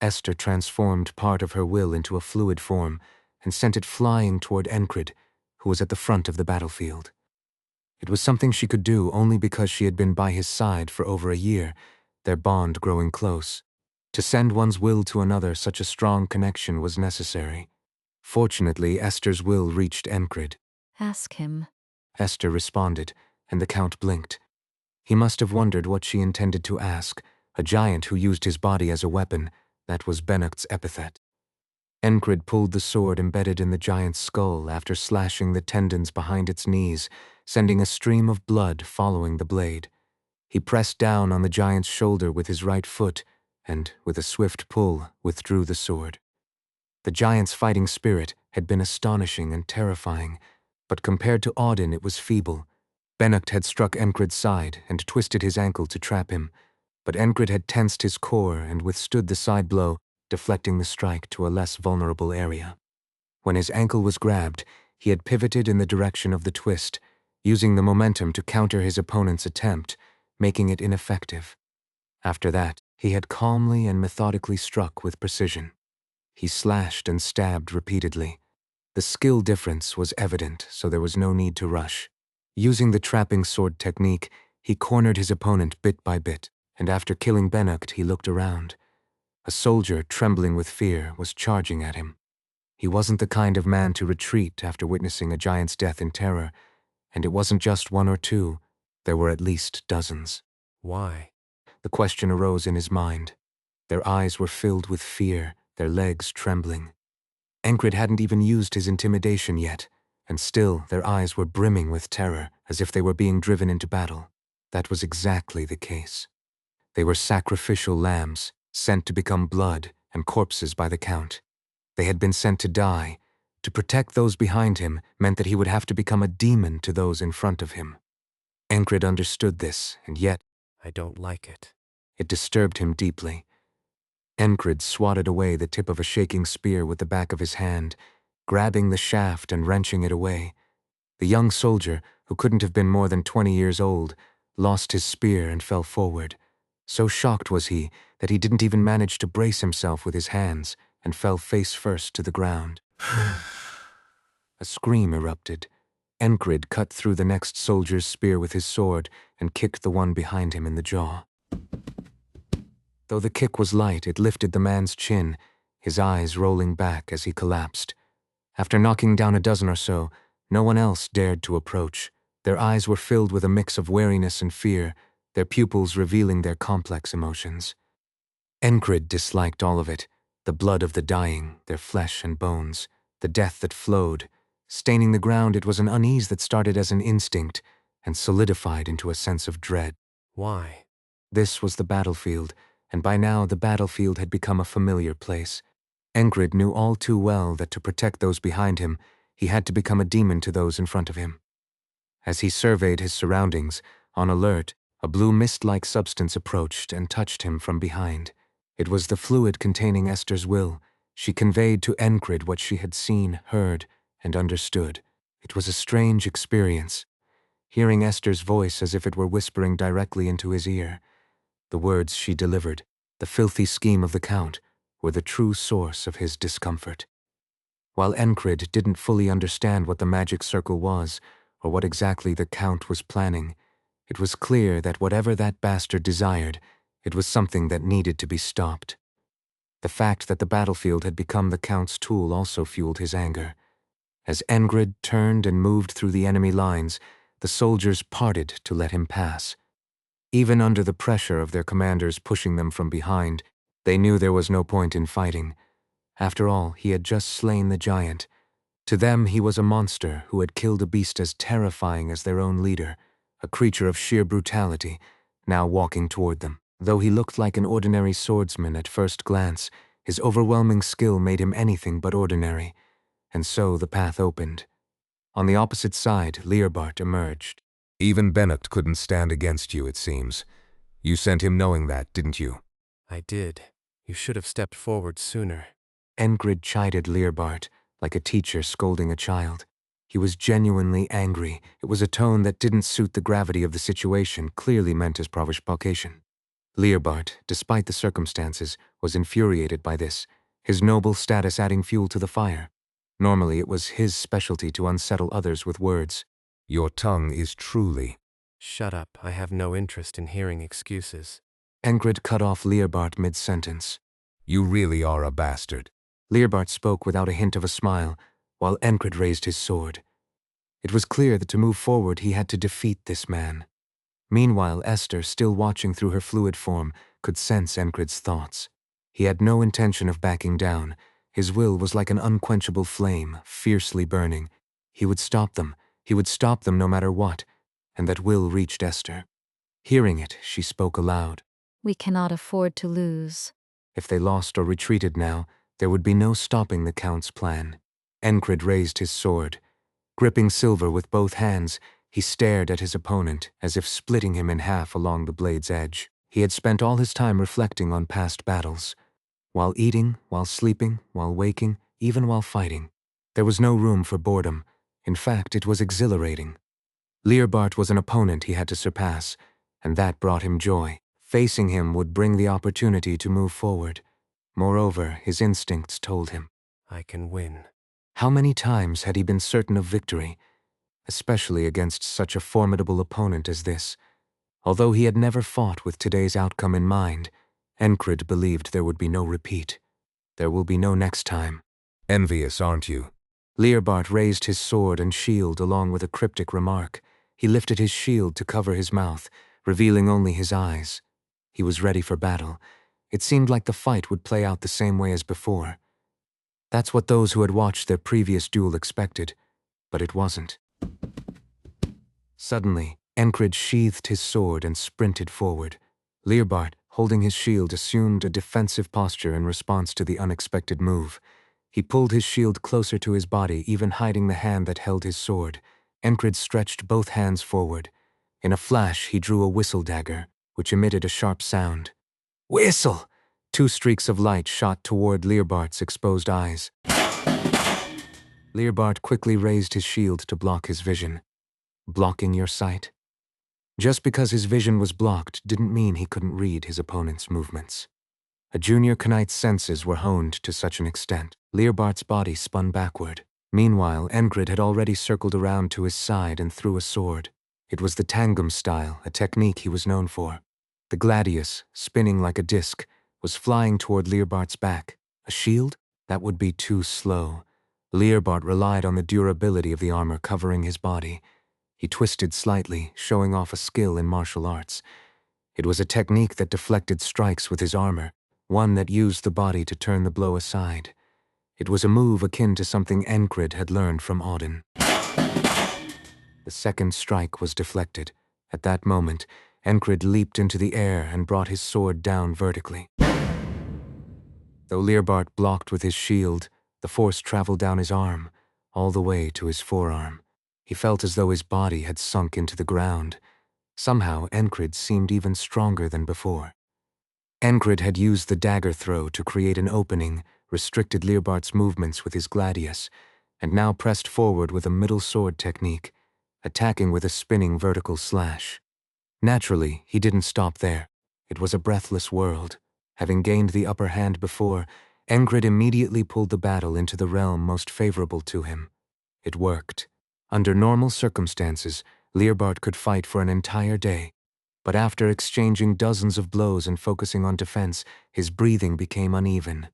Esther transformed part of her will into a fluid form and sent it flying toward Enkrid, who was at the front of the battlefield. It was something she could do only because she had been by his side for over a year, their bond growing close. To send one's will to another, such a strong connection was necessary. Fortunately, Esther's will reached Enkrid. Ask him. Esther responded, and the Count blinked. He must have wondered what she intended to ask. A giant who used his body as a weapon, that was Bennucht's epithet. Enkrid pulled the sword embedded in the giant's skull after slashing the tendons behind its knees, sending a stream of blood following the blade. He pressed down on the giant's shoulder with his right foot and, with a swift pull, withdrew the sword. The giant's fighting spirit had been astonishing and terrifying, but compared to Auden it was feeble. Bennucht had struck Enkrid's side and twisted his ankle to trap him, but Enkrid had tensed his core and withstood the side blow, deflecting the strike to a less vulnerable area. When his ankle was grabbed, he had pivoted in the direction of the twist, using the momentum to counter his opponent's attempt, making it ineffective. After that, he had calmly and methodically struck with precision. He slashed and stabbed repeatedly. The skill difference was evident, so there was no need to rush. Using the trapping sword technique, he cornered his opponent bit by bit, and after killing Bennucht, he looked around. A soldier, trembling with fear, was charging at him. He wasn't the kind of man to retreat after witnessing a giant's death in terror, and it wasn't just one or two, there were at least dozens. Why? The question arose in his mind. Their eyes were filled with fear, their legs trembling. Enkrid hadn't even used his intimidation yet, and still their eyes were brimming with terror, as if they were being driven into battle. That was exactly the case. They were sacrificial lambs, sent to become blood and corpses by the Count. They had been sent to die. To protect those behind him meant that he would have to become a demon to those in front of him. Enkrid understood this, and yet I don't like it. it disturbed him deeply. Enkrid swatted away the tip of a shaking spear with the back of his hand, grabbing the shaft and wrenching it away. The young soldier, who couldn't have been more than 20 years old, lost his spear and fell forward. So shocked was he that he didn't even manage to brace himself with his hands and fell face first to the ground. A scream erupted. Enkrid cut through the next soldier's spear with his sword and kicked the one behind him in the jaw. Though the kick was light, it lifted the man's chin, his eyes rolling back as he collapsed. After knocking down a dozen or so, no one else dared to approach. Their eyes were filled with a mix of wariness and fear, their pupils revealing their complex emotions. Enkrid disliked all of it, the blood of the dying, their flesh and bones, the death that flowed. Staining the ground, it was an unease that started as an instinct and solidified into a sense of dread. Why? This was the battlefield, and by now the battlefield had become a familiar place. Enkrid knew all too well that to protect those behind him, he had to become a demon to those in front of him. As he surveyed his surroundings, on alert, a blue mist-like substance approached and touched him from behind. It was the fluid containing Esther's will. She conveyed to Enkrid what she had seen, heard, and understood. It was a strange experience, hearing Esther's voice as if it were whispering directly into his ear. The words she delivered, the filthy scheme of the Count, were the true source of his discomfort. While Enkrid didn't fully understand what the magic circle was, or what exactly the Count was planning, it was clear that whatever that bastard desired, it was something that needed to be stopped. The fact that the battlefield had become the Count's tool also fueled his anger. As Enkrid turned and moved through the enemy lines, the soldiers parted to let him pass. Even under the pressure of their commanders pushing them from behind, they knew there was no point in fighting. After all, he had just slain the giant. To them, he was a monster who had killed a beast as terrifying as their own leader, a creature of sheer brutality, now walking toward them. Though he looked like an ordinary swordsman at first glance, his overwhelming skill made him anything but ordinary, and so the path opened. On the opposite side, Leerbart emerged. Even Bennett couldn't stand against you, it seems. You sent him knowing that, didn't you? I did. You should have stepped forward sooner. Enkrid chided Leerbart like a teacher scolding a child. He was genuinely angry. It was a tone that didn't suit the gravity of the situation, clearly meant as provocation. Leerbart, despite the circumstances, was infuriated by this, his noble status adding fuel to the fire. Normally it was his specialty to unsettle others with words. Your tongue is truly... Shut up. I have no interest in hearing excuses. Enkrid cut off Leerbart mid-sentence. You really are a bastard. Leerbart spoke without a hint of a smile, while Enkrid raised his sword. It was clear that to move forward he had to defeat this man. Meanwhile, Esther, still watching through her fluid form, could sense Enkrid's thoughts. He had no intention of backing down. His will was like an unquenchable flame, fiercely burning. He would stop them. He would stop them no matter what. And that will reached Esther. Hearing it, she spoke aloud. We cannot afford to lose. If they lost or retreated now, there would be no stopping the Count's plan. Enkrid raised his sword. Gripping silver with both hands, he stared at his opponent as if splitting him in half along the blade's edge. He had spent all his time reflecting on past battles. While eating, while sleeping, while waking, even while fighting. There was no room for boredom. In fact, it was exhilarating. Leerbart was an opponent he had to surpass, and that brought him joy. Facing him would bring the opportunity to move forward. Moreover, his instincts told him. I can win. How many times had he been certain of victory, especially against such a formidable opponent as this? Although he had never fought with today's outcome in mind, Enkrid believed there would be no repeat. There will be no next time. Envious, aren't you? Leerbart raised his sword and shield along with a cryptic remark. He lifted his shield to cover his mouth, revealing only his eyes. He was ready for battle. It seemed like the fight would play out the same way as before. That's what those who had watched their previous duel expected, but it wasn't. Suddenly, Enkrid sheathed his sword and sprinted forward. Leerbart, holding his shield, assumed a defensive posture in response to the unexpected move. He pulled his shield closer to his body, even hiding the hand that held his sword. Enkrid stretched both hands forward. In a flash, he drew a whistle dagger, which emitted a sharp sound. Whistle! 2 streaks of light shot toward Leerbart's exposed eyes. Leerbart quickly raised his shield to block his vision. Blocking your sight? Just because his vision was blocked didn't mean he couldn't read his opponent's movements. A junior knight's senses were honed to such an extent. Leerbart's body spun backward. Meanwhile, Enkrid had already circled around to his side and threw a sword. It was the tangum style, a technique he was known for. The gladius, spinning like a disc, was flying toward Leerbart's back. A shield? That would be too slow. Leerbart relied on the durability of the armor covering his body. He twisted slightly, showing off a skill in martial arts. It was a technique that deflected strikes with his armor, one that used the body to turn the blow aside. It was a move akin to something Enkrid had learned from Auden. The second strike was deflected. At that moment, Enkrid leaped into the air and brought his sword down vertically. Though Leerbart blocked with his shield, the force traveled down his arm, all the way to his forearm. He felt as though his body had sunk into the ground. Somehow, Enkrid seemed even stronger than before. Enkrid had used the dagger throw to create an opening, restricted Leerbart's movements with his gladius, and now pressed forward with a middle sword technique, attacking with a spinning vertical slash. Naturally, he didn't stop there. It was a breathless world. Having gained the upper hand before, Enkrid immediately pulled the battle into the realm most favorable to him. It worked. Under normal circumstances, Leerbart could fight for an entire day. But after exchanging dozens of blows and focusing on defense, his breathing became uneven.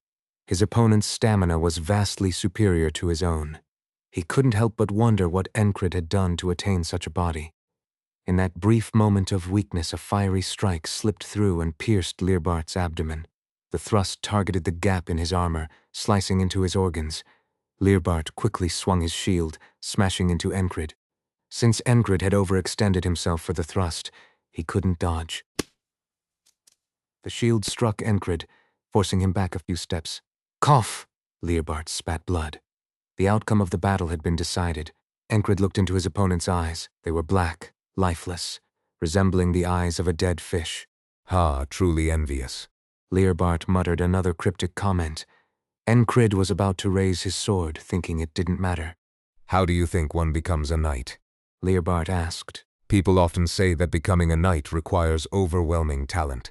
His opponent's stamina was vastly superior to his own. He couldn't help but wonder what Enkrid had done to attain such a body. In that brief moment of weakness, a fiery strike slipped through and pierced Leerbart's abdomen. The thrust targeted the gap in his armor, slicing into his organs. Leerbart quickly swung his shield, smashing into Enkrid. Since Enkrid had overextended himself for the thrust, he couldn't dodge. The shield struck Enkrid, forcing him back a few steps. Cough! Leerbart spat blood. The outcome of the battle had been decided. Enkrid looked into his opponent's eyes. They were black, lifeless, resembling the eyes of a dead fish. Ha, truly envious. Leerbart muttered another cryptic comment. Enkrid was about to raise his sword, thinking it didn't matter. How do you think one becomes a knight? Leerbart asked. People often say that becoming a knight requires overwhelming talent.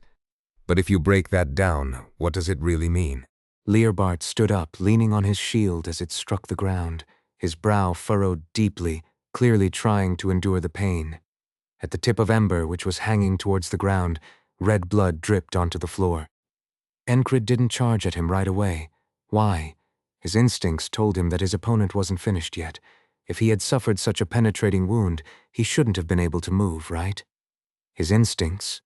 But if you break that down, what does it really mean? Leerbart stood up, leaning on his shield as it struck the ground, his brow furrowed deeply, clearly trying to endure the pain. At the tip of Ember, which was hanging towards the ground, red blood dripped onto the floor. Enkrid didn't charge at him right away. Why? His instincts told him that his opponent wasn't finished yet. If he had suffered such a penetrating wound, he shouldn't have been able to move, right? His instincts,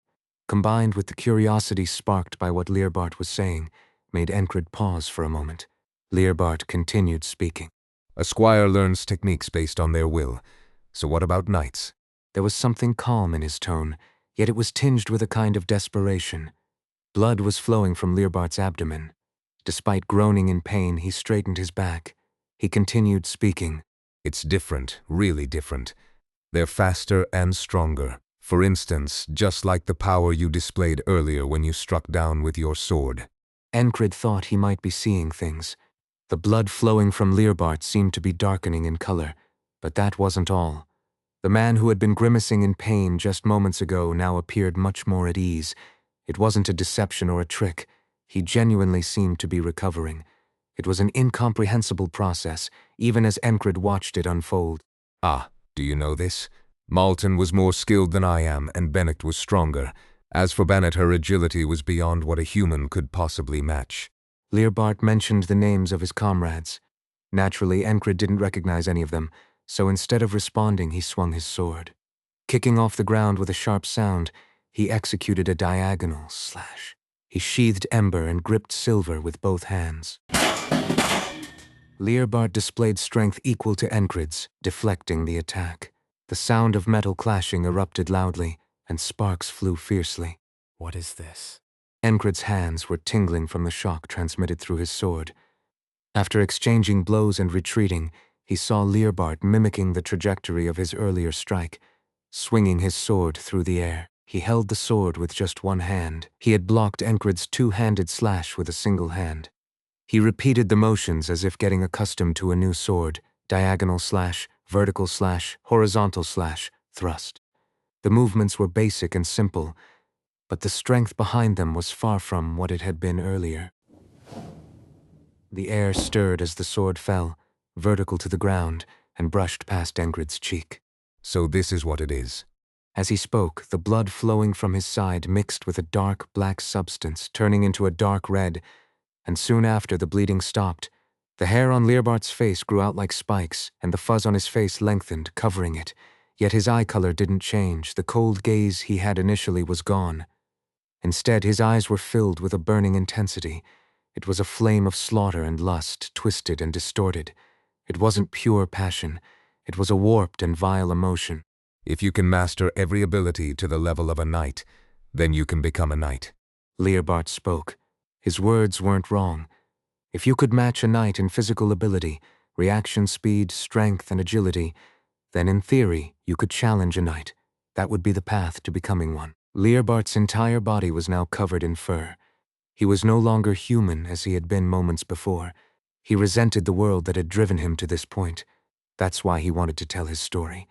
combined with the curiosity sparked by what Leerbart was saying, made Enkrid pause for a moment. Leerbart continued speaking. A squire learns techniques based on their will. So what about knights? There was something calm in his tone, yet it was tinged with a kind of desperation. Blood was flowing from Leerbart's abdomen. Despite groaning in pain, he straightened his back. He continued speaking. It's different, really different. They're faster and stronger. For instance, just like the power you displayed earlier when you struck down with your sword. Enkrid thought he might be seeing things. The blood flowing from Leerbart seemed to be darkening in color, but that wasn't all. The man who had been grimacing in pain just moments ago now appeared much more at ease. It wasn't a deception or a trick. He genuinely seemed to be recovering. It was an incomprehensible process, even as Enkrid watched it unfold. Ah, do you know this? Malton was more skilled than I am, and Bennett was stronger. As for Bennett, her agility was beyond what a human could possibly match. Leerbart mentioned the names of his comrades. Naturally, Enkrid didn't recognize any of them, so instead of responding, he swung his sword. Kicking off the ground with a sharp sound, he executed a diagonal slash. He sheathed Ember and gripped Silver with both hands. Leerbart displayed strength equal to Enkrid's, deflecting the attack. The sound of metal clashing erupted loudly, and sparks flew fiercely. What is this? Enkrid's hands were tingling from the shock transmitted through his sword. After exchanging blows and retreating, he saw Leerbart mimicking the trajectory of his earlier strike, swinging his sword through the air. He held the sword with just one hand. He had blocked Enkrid's two-handed slash with a single hand. He repeated the motions as if getting accustomed to a new sword: diagonal slash, vertical slash, horizontal slash, thrust. The movements were basic and simple, but the strength behind them was far from what it had been earlier. The air stirred as the sword fell, vertical to the ground, and brushed past Enkrid's cheek. So this is what it is. As he spoke, the blood flowing from his side mixed with a dark black substance, turning into a dark red, and soon after the bleeding stopped. The hair on Leerbart's face grew out like spikes, and the fuzz on his face lengthened, covering it. Yet his eye color didn't change. The cold gaze he had initially was gone. Instead, his eyes were filled with a burning intensity. It was a flame of slaughter and lust, twisted and distorted. It wasn't pure passion. It was a warped and vile emotion. If you can master every ability to the level of a knight, then you can become a knight. Leerbart spoke. His words weren't wrong. If you could match a knight in physical ability, reaction speed, strength, and agility, then in theory, you could challenge a knight. That would be the path to becoming one. Leerbart's entire body was now covered in fur. He was no longer human as he had been moments before. He resented the world that had driven him to this point. That's why he wanted to tell his story.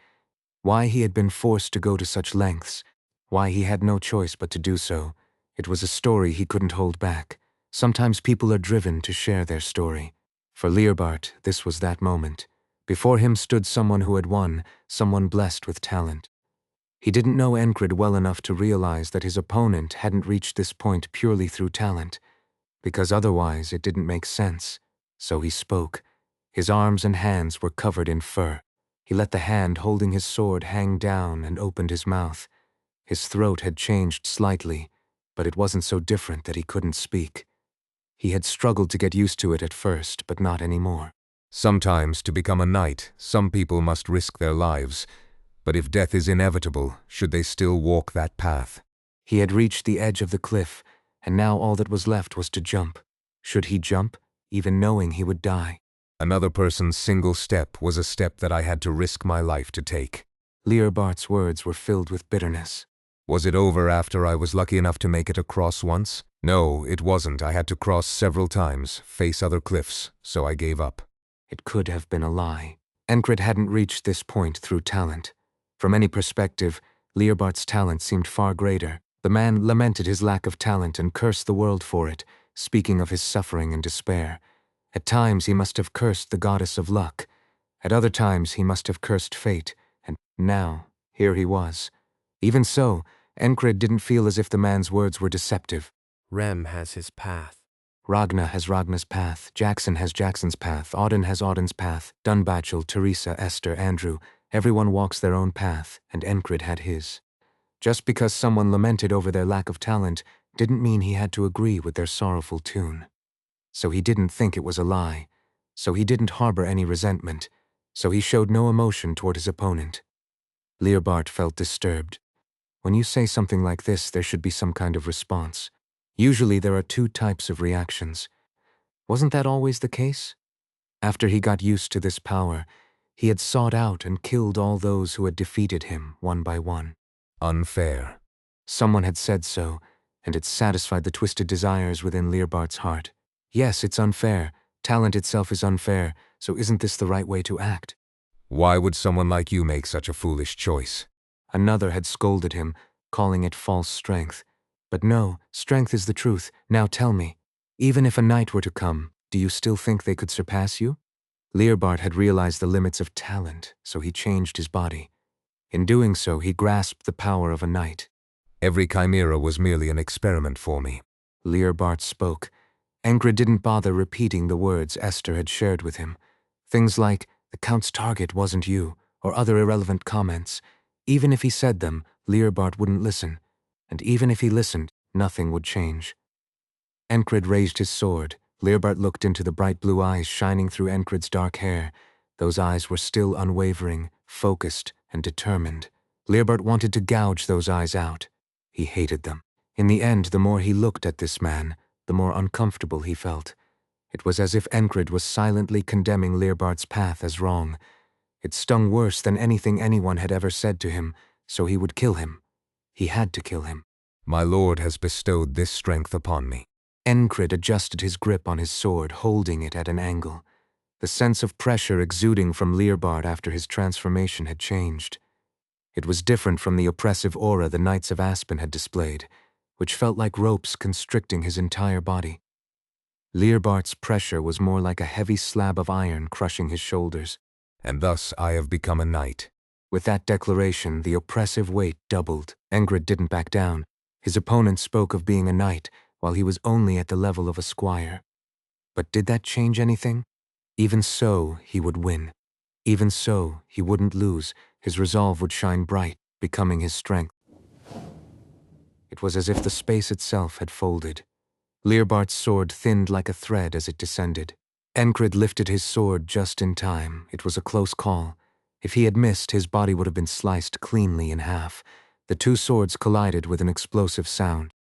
Why he had been forced to go to such lengths. Why he had no choice but to do so. It was a story he couldn't hold back. Sometimes people are driven to share their story. For Leerbart, this was that moment. Before him stood someone who had won, someone blessed with talent. He didn't know Enkrid well enough to realize that his opponent hadn't reached this point purely through talent, because otherwise it didn't make sense. So he spoke. His arms and hands were covered in fur. He let the hand holding his sword hang down and opened his mouth. His throat had changed slightly, but it wasn't so different that he couldn't speak. He had struggled to get used to it at first, but not anymore. Sometimes, to become a knight, some people must risk their lives. But if death is inevitable, should they still walk that path? He had reached the edge of the cliff, and now all that was left was to jump. Should he jump, even knowing he would die? Another person's single step was a step that I had to risk my life to take. Learbart's words were filled with bitterness. Was it over after I was lucky enough to make it across once? No, it wasn't. I had to cross several times, face other cliffs, so I gave up. It could have been a lie. Enkrid hadn't reached this point through talent. From any perspective, Learbart's talent seemed far greater. The man lamented his lack of talent and cursed the world for it, speaking of his suffering and despair. At times he must have cursed the goddess of luck. At other times he must have cursed fate, and now, here he was. Even so, Enkrid didn't feel as if the man's words were deceptive. Rem has his path. Ragna has Ragna's path, Jackson has Jackson's path, Auden has Auden's path, Dunbachel, Teresa, Esther, Andrew, everyone walks their own path, and Enkrid had his. Just because someone lamented over their lack of talent didn't mean he had to agree with their sorrowful tune. So he didn't think it was a lie. So he didn't harbor any resentment. So he showed no emotion toward his opponent. Learbart felt disturbed. When you say something like this, there should be some kind of response. Usually there are two types of reactions. Wasn't that always the case? After he got used to this power, he had sought out and killed all those who had defeated him one by one. Unfair. Someone had said so, and it satisfied the twisted desires within Learbart's heart. Yes, it's unfair. Talent itself is unfair, so isn't this the right way to act? Why would someone like you make such a foolish choice? Another had scolded him, calling it false strength. But no, strength is the truth. Now tell me, even if a knight were to come, do you still think they could surpass you? Learbart had realized the limits of talent, so he changed his body. In doing so, he grasped the power of a knight. Every chimera was merely an experiment for me. Learbart spoke. Enkrid didn't bother repeating the words Esther had shared with him. Things like, the Count's target wasn't you, or other irrelevant comments. Even if he said them, Learbart wouldn't listen. And even if he listened, nothing would change. Enkrid raised his sword. Learbart looked into the bright blue eyes shining through Enkrid's dark hair. Those eyes were still unwavering, focused, and determined. Learbart wanted to gouge those eyes out. He hated them. In the end, the more he looked at this man, the more uncomfortable he felt. It was as if Enkrid was silently condemning Learbart's path as wrong. It stung worse than anything anyone had ever said to him, so he would kill him. He had to kill him. My lord has bestowed this strength upon me. Enkrid adjusted his grip on his sword, holding it at an angle. The sense of pressure exuding from Learbart after his transformation had changed. It was different from the oppressive aura the Knights of Aspen had displayed, which felt like ropes constricting his entire body. Learbart's pressure was more like a heavy slab of iron crushing his shoulders. And thus I have become a knight. With that declaration, the oppressive weight doubled. Enkrid didn't back down. His opponent spoke of being a knight, while he was only at the level of a squire. But did that change anything? Even so, he would win. Even so, he wouldn't lose. His resolve would shine bright, becoming his strength. It was as if the space itself had folded. Learbart's sword thinned like a thread as it descended. Enkrid lifted his sword just in time. It was a close call. If he had missed, his body would have been sliced cleanly in half. The two swords collided with an explosive sound.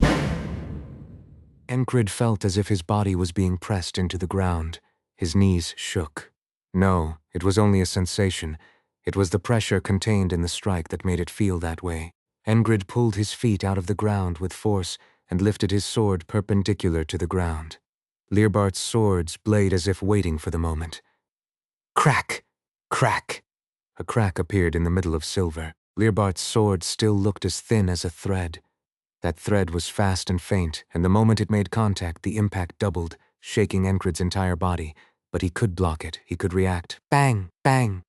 Enkrid felt as if his body was being pressed into the ground. His knees shook. No, it was only a sensation. It was the pressure contained in the strike that made it feel that way. Enkrid pulled his feet out of the ground with force and lifted his sword perpendicular to the ground. Learbart's swords blade as if waiting for the moment. Crack! Crack! A crack appeared in the middle of silver. Learbart's sword still looked as thin as a thread. That thread was fast and faint, and the moment it made contact, the impact doubled, shaking Enkrid's entire body. But he could block it. He could react. Bang! Bang!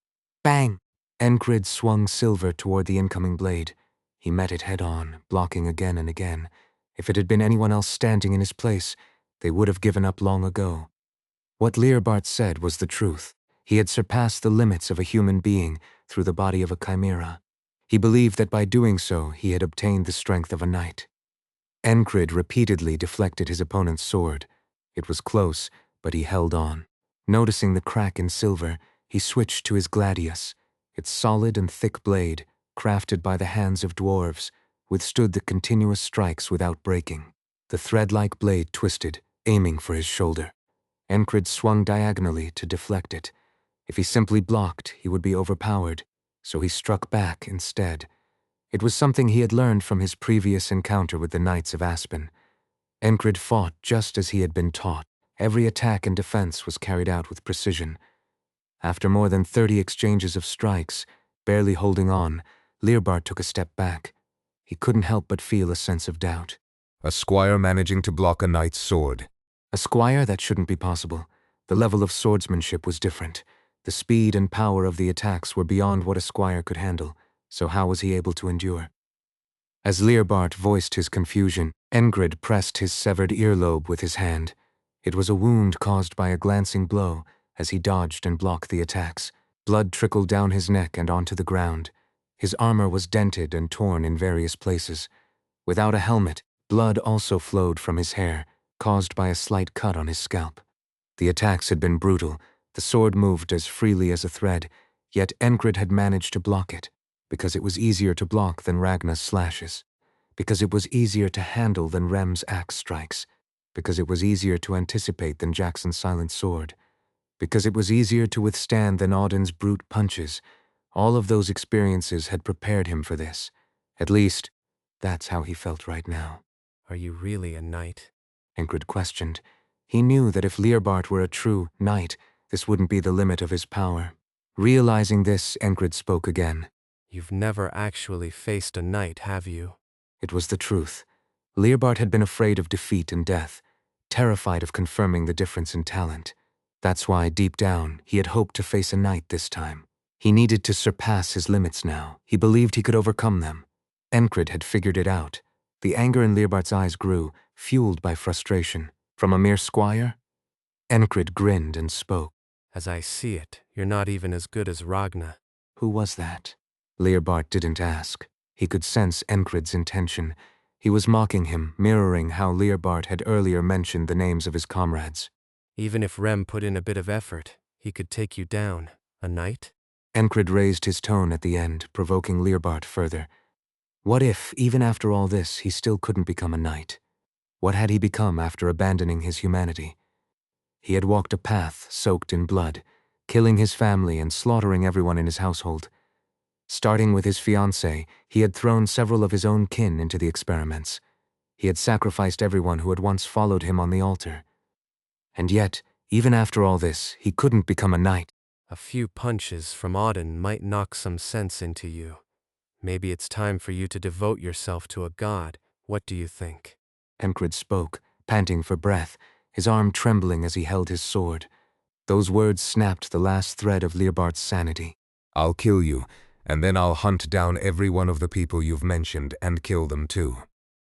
Bang! Enkrid swung silver toward the incoming blade. He met it head-on, blocking again and again. If it had been anyone else standing in his place, they would have given up long ago. What Learbart said was the truth. He had surpassed the limits of a human being through the body of a chimera. He believed that by doing so, he had obtained the strength of a knight. Enkrid repeatedly deflected his opponent's sword. It was close, but he held on. Noticing the crack in silver, he switched to his gladius. Its solid and thick blade, crafted by the hands of dwarves, withstood the continuous strikes without breaking. The thread-like blade twisted, aiming for his shoulder. Enkrid swung diagonally to deflect it. If he simply blocked, he would be overpowered, so he struck back instead. It was something he had learned from his previous encounter with the Knights of Aspen. Enkrid fought just as he had been taught. Every attack and defense was carried out with precision. After more than 30 exchanges of strikes, barely holding on, Learbart took a step back. He couldn't help but feel a sense of doubt. A squire managing to block a knight's sword. A squire? That shouldn't be possible. The level of swordsmanship was different. The speed and power of the attacks were beyond what a squire could handle, so how was he able to endure? As Learbart voiced his confusion, Enkrid pressed his severed earlobe with his hand. It was a wound caused by a glancing blow as he dodged and blocked the attacks. Blood trickled down his neck and onto the ground. His armor was dented and torn in various places. Without a helmet, blood also flowed from his hair, caused by a slight cut on his scalp. The attacks had been brutal. The sword moved as freely as a thread, yet Enkrid had managed to block it, because it was easier to block than Ragnar's slashes, because it was easier to handle than Rem's axe strikes, because it was easier to anticipate than Jackson's silent sword, because it was easier to withstand than Auden's brute punches. All of those experiences had prepared him for this. At least, that's how he felt right now. Are you really a knight? Enkrid questioned. He knew that if Learbart were a true knight, this wouldn't be the limit of his power. Realizing this, Enkrid spoke again. You've never actually faced a knight, have you? It was the truth. Learbart had been afraid of defeat and death, terrified of confirming the difference in talent. That's why, deep down, he had hoped to face a knight this time. He needed to surpass his limits now. He believed he could overcome them. Enkrid had figured it out. The anger in Learbart's eyes grew, fueled by frustration. From a mere squire? Enkrid grinned and spoke. As I see it, you're not even as good as Ragna. Who was that? Learbart didn't ask. He could sense Enkrid's intention. He was mocking him, mirroring how Learbart had earlier mentioned the names of his comrades. Even if Rem put in a bit of effort, he could take you down. A knight? Enkrid raised his tone at the end, provoking Learbart further. What if, even after all this, he still couldn't become a knight? What had he become after abandoning his humanity? He had walked a path soaked in blood, killing his family and slaughtering everyone in his household. Starting with his fiancée, he had thrown several of his own kin into the experiments. He had sacrificed everyone who had once followed him on the altar. And yet, even after all this, he couldn't become a knight. A few punches from Auden might knock some sense into you. Maybe it's time for you to devote yourself to a god. What do you think? Enkrid spoke, panting for breath, his arm trembling as he held his sword. Those words snapped the last thread of Learbart's sanity. I'll kill you, and then I'll hunt down every one of the people you've mentioned and kill them too.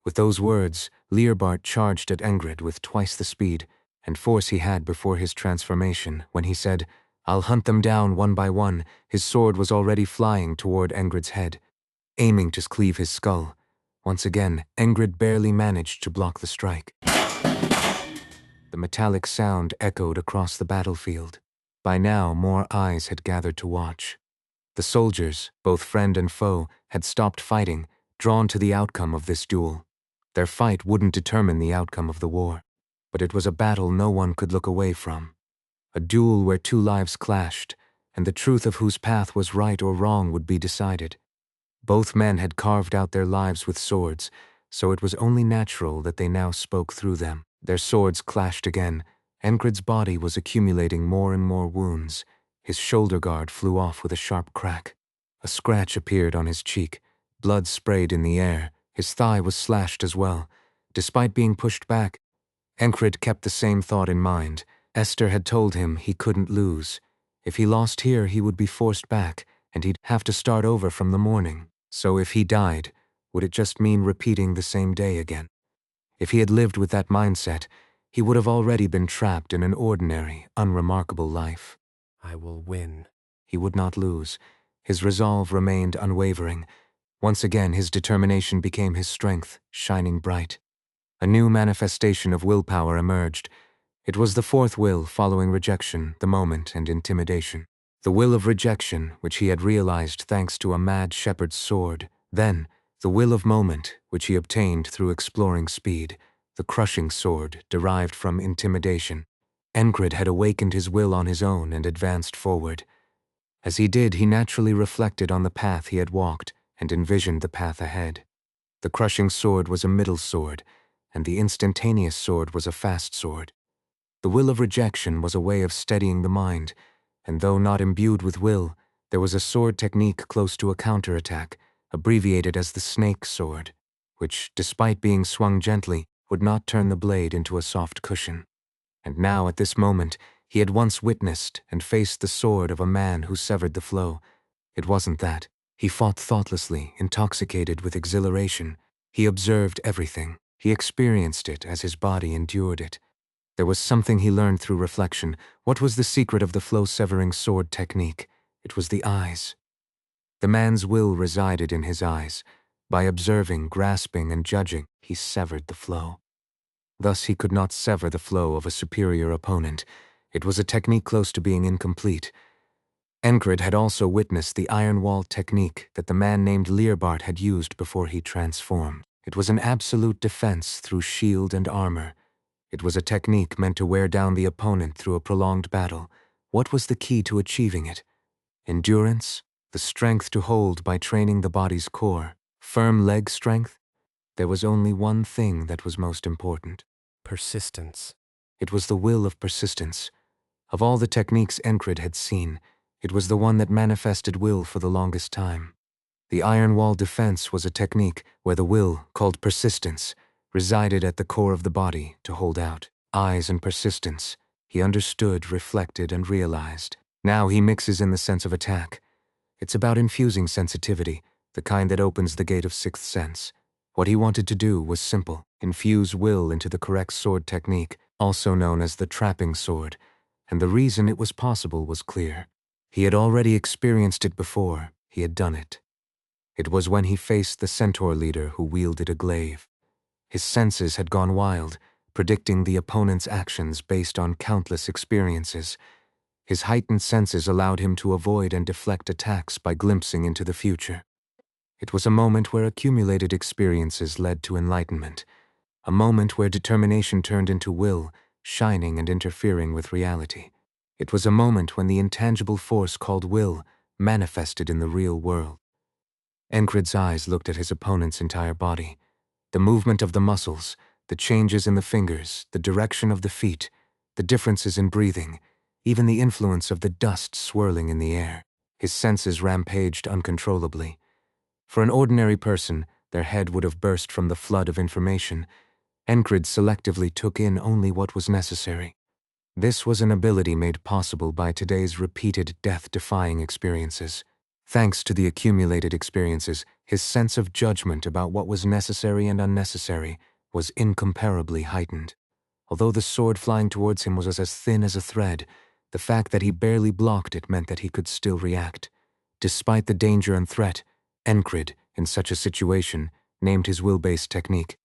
With those words, Learbart charged at Enkrid with twice the speed and force he had before his transformation. When he said, "I'll hunt them down one by one," his sword was already flying toward Engrid's head, aiming to cleave his skull. Once again, Enkrid barely managed to block the strike. The metallic sound echoed across the battlefield. By now, more eyes had gathered to watch. The soldiers, both friend and foe, had stopped fighting, drawn to the outcome of this duel. Their fight wouldn't determine the outcome of the war, but it was a battle no one could look away from. A duel where two lives clashed, and the truth of whose path was right or wrong would be decided. Both men had carved out their lives with swords, so it was only natural that they now spoke through them. Their swords clashed again. Enkrid's body was accumulating more and more wounds. His shoulder guard flew off with a sharp crack. A scratch appeared on his cheek. Blood sprayed in the air. His thigh was slashed as well. Despite being pushed back, Enkrid kept the same thought in mind. Esther had told him he couldn't lose. If he lost here, he would be forced back, and he'd have to start over from the morning. So if he died, would it just mean repeating the same day again? If he had lived with that mindset, he would have already been trapped in an ordinary, unremarkable life. I will win. He would not lose. His resolve remained unwavering. Once again, his determination became his strength, shining bright. A new manifestation of willpower emerged. It was the fourth will following rejection, the moment, and intimidation. The will of rejection, which he had realized thanks to a mad shepherd's sword. Then, the will of moment, which he obtained through exploring speed, the crushing sword derived from intimidation. Enkrid had awakened his will on his own and advanced forward. As he did, he naturally reflected on the path he had walked and envisioned the path ahead. The crushing sword was a middle sword, and the instantaneous sword was a fast sword. The will of rejection was a way of steadying the mind, and though not imbued with will, there was a sword technique close to a counterattack, abbreviated as the snake sword, which, despite being swung gently, would not turn the blade into a soft cushion. And now, at this moment, he had once witnessed and faced the sword of a man who severed the flow. It wasn't that. He fought thoughtlessly, intoxicated with exhilaration. He observed everything. He experienced it as his body endured it. There was something he learned through reflection. What was the secret of the flow-severing sword technique? It was the eyes. The man's will resided in his eyes. By observing, grasping, and judging, he severed the flow. Thus he could not sever the flow of a superior opponent. It was a technique close to being incomplete. Enkrid had also witnessed the iron wall technique that the man named Learbart had used before he transformed. It was an absolute defense through shield and armor. It was a technique meant to wear down the opponent through a prolonged battle. What was the key to achieving it? Endurance? The strength to hold by training the body's core? Firm leg strength? There was only one thing that was most important. Persistence. It was the will of persistence. Of all the techniques Enkrid had seen, it was the one that manifested will for the longest time. The iron wall defense was a technique where the will, called persistence, resided at the core of the body to hold out. Eyes and persistence. He understood, reflected, and realized. Now he mixes in the sense of attack. It's about infusing sensitivity, the kind that opens the gate of sixth sense. What he wanted to do was simple: infuse will into the correct sword technique, also known as the trapping sword, and the reason it was possible was clear. He had already experienced it before. He had done it. It was when he faced the centaur leader who wielded a glaive. His senses had gone wild, predicting the opponent's actions based on countless experiences. His heightened senses allowed him to avoid and deflect attacks by glimpsing into the future. It was a moment where accumulated experiences led to enlightenment, a moment where determination turned into will, shining and interfering with reality. It was a moment when the intangible force called will manifested in the real world. Enkrid's eyes looked at his opponent's entire body. The movement of the muscles, the changes in the fingers, the direction of the feet, the differences in breathing, even the influence of the dust swirling in the air. His senses rampaged uncontrollably. For an ordinary person, their head would have burst from the flood of information. Enkrid selectively took in only what was necessary. This was an ability made possible by today's repeated death-defying experiences. Thanks to the accumulated experiences, his sense of judgment about what was necessary and unnecessary was incomparably heightened. Although the sword flying towards him was as thin as a thread, the fact that he barely blocked it meant that he could still react. Despite the danger and threat, Enkrid, in such a situation, named his will-based technique.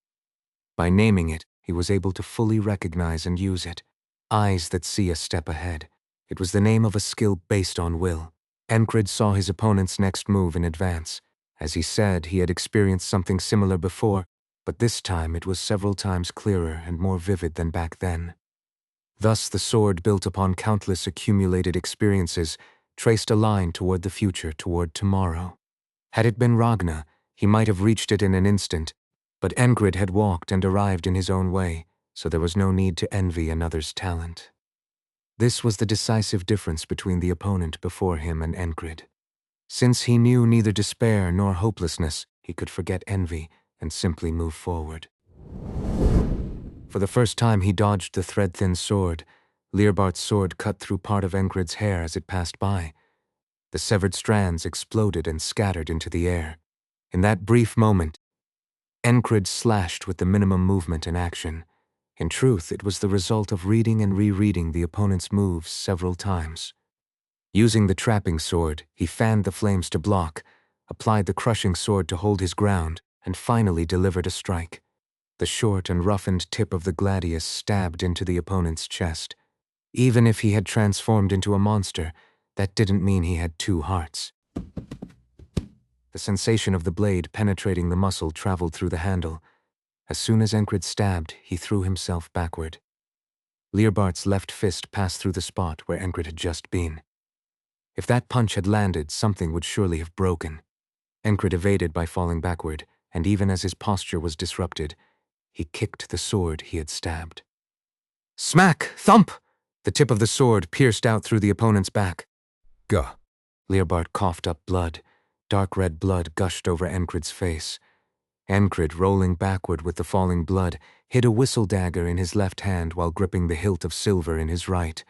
By naming it, he was able to fully recognize and use it. Eyes that see a step ahead. It was the name of a skill based on will. Enkrid saw his opponent's next move in advance. As he said, he had experienced something similar before, but this time it was several times clearer and more vivid than back then. Thus the sword, built upon countless accumulated experiences, traced a line toward the future, toward tomorrow. Had it been Ragna, he might have reached it in an instant, but Enkrid had walked and arrived in his own way, so there was no need to envy another's talent. This was the decisive difference between the opponent before him and Enkrid. Since he knew neither despair nor hopelessness, he could forget envy and simply move forward. For the first time he dodged the thread-thin sword. Learbart's sword cut through part of Enkrid's hair as it passed by. The severed strands exploded and scattered into the air. In that brief moment, Enkrid slashed with the minimum movement and action. In truth, it was the result of reading and rereading the opponent's moves several times. Using the trapping sword, he fanned the flames to block, applied the crushing sword to hold his ground, and finally delivered a strike. The short and roughened tip of the gladius stabbed into the opponent's chest. Even if he had transformed into a monster, that didn't mean he had two hearts. The sensation of the blade penetrating the muscle traveled through the handle. As soon as Enkrid stabbed, he threw himself backward. Learbart's left fist passed through the spot where Enkrid had just been. If that punch had landed, something would surely have broken. Enkrid evaded by falling backward, and even as his posture was disrupted, he kicked the sword he had stabbed. Smack! Thump! The tip of the sword pierced out through the opponent's back. Gah. Learbart coughed up blood. Dark red blood gushed over Enkrid's face. Enkrid, rolling backward with the falling blood, hid a whistle dagger in his left hand while gripping the hilt of silver in his right.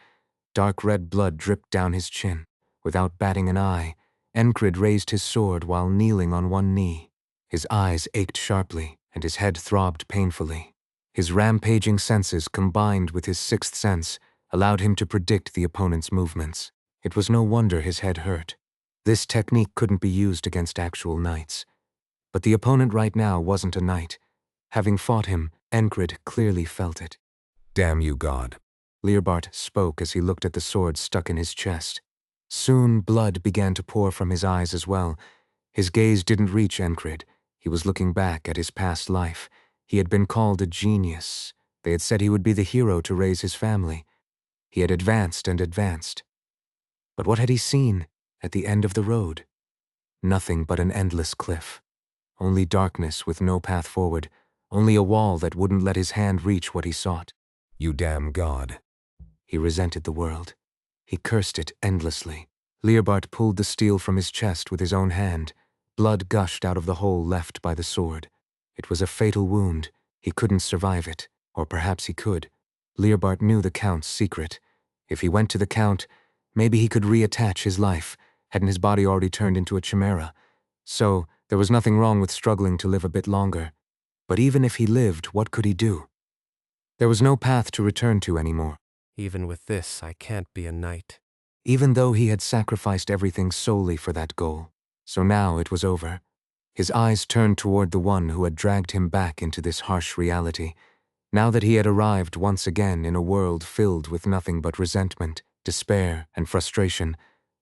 Dark red blood dripped down his chin. Without batting an eye, Enkrid raised his sword while kneeling on one knee. His eyes ached sharply, and his head throbbed painfully. His rampaging senses, combined with his sixth sense, allowed him to predict the opponent's movements. It was no wonder his head hurt. This technique couldn't be used against actual knights. But the opponent right now wasn't a knight. Having fought him, Enkrid clearly felt it. Damn you, God. Learbart spoke as he looked at the sword stuck in his chest. Soon blood began to pour from his eyes as well. His gaze didn't reach Enkrid. He was looking back at his past life. He had been called a genius. They had said he would be the hero to raise his family. He had advanced and advanced. But what had he seen at the end of the road? Nothing but an endless cliff. Only darkness with no path forward. Only a wall that wouldn't let his hand reach what he sought. You damn God. He resented the world. He cursed it endlessly. Learbart pulled the steel from his chest with his own hand. Blood gushed out of the hole left by the sword. It was a fatal wound. He couldn't survive it. Or perhaps he could. Learbart knew the Count's secret. If he went to the Count, maybe he could reattach his life. Hadn't his body already turned into a chimera? So, there was nothing wrong with struggling to live a bit longer. But even if he lived, what could he do? There was no path to return to anymore. Even with this, I can't be a knight. Even though he had sacrificed everything solely for that goal. So now it was over. His eyes turned toward the one who had dragged him back into this harsh reality. Now that he had arrived once again in a world filled with nothing but resentment, despair, and frustration,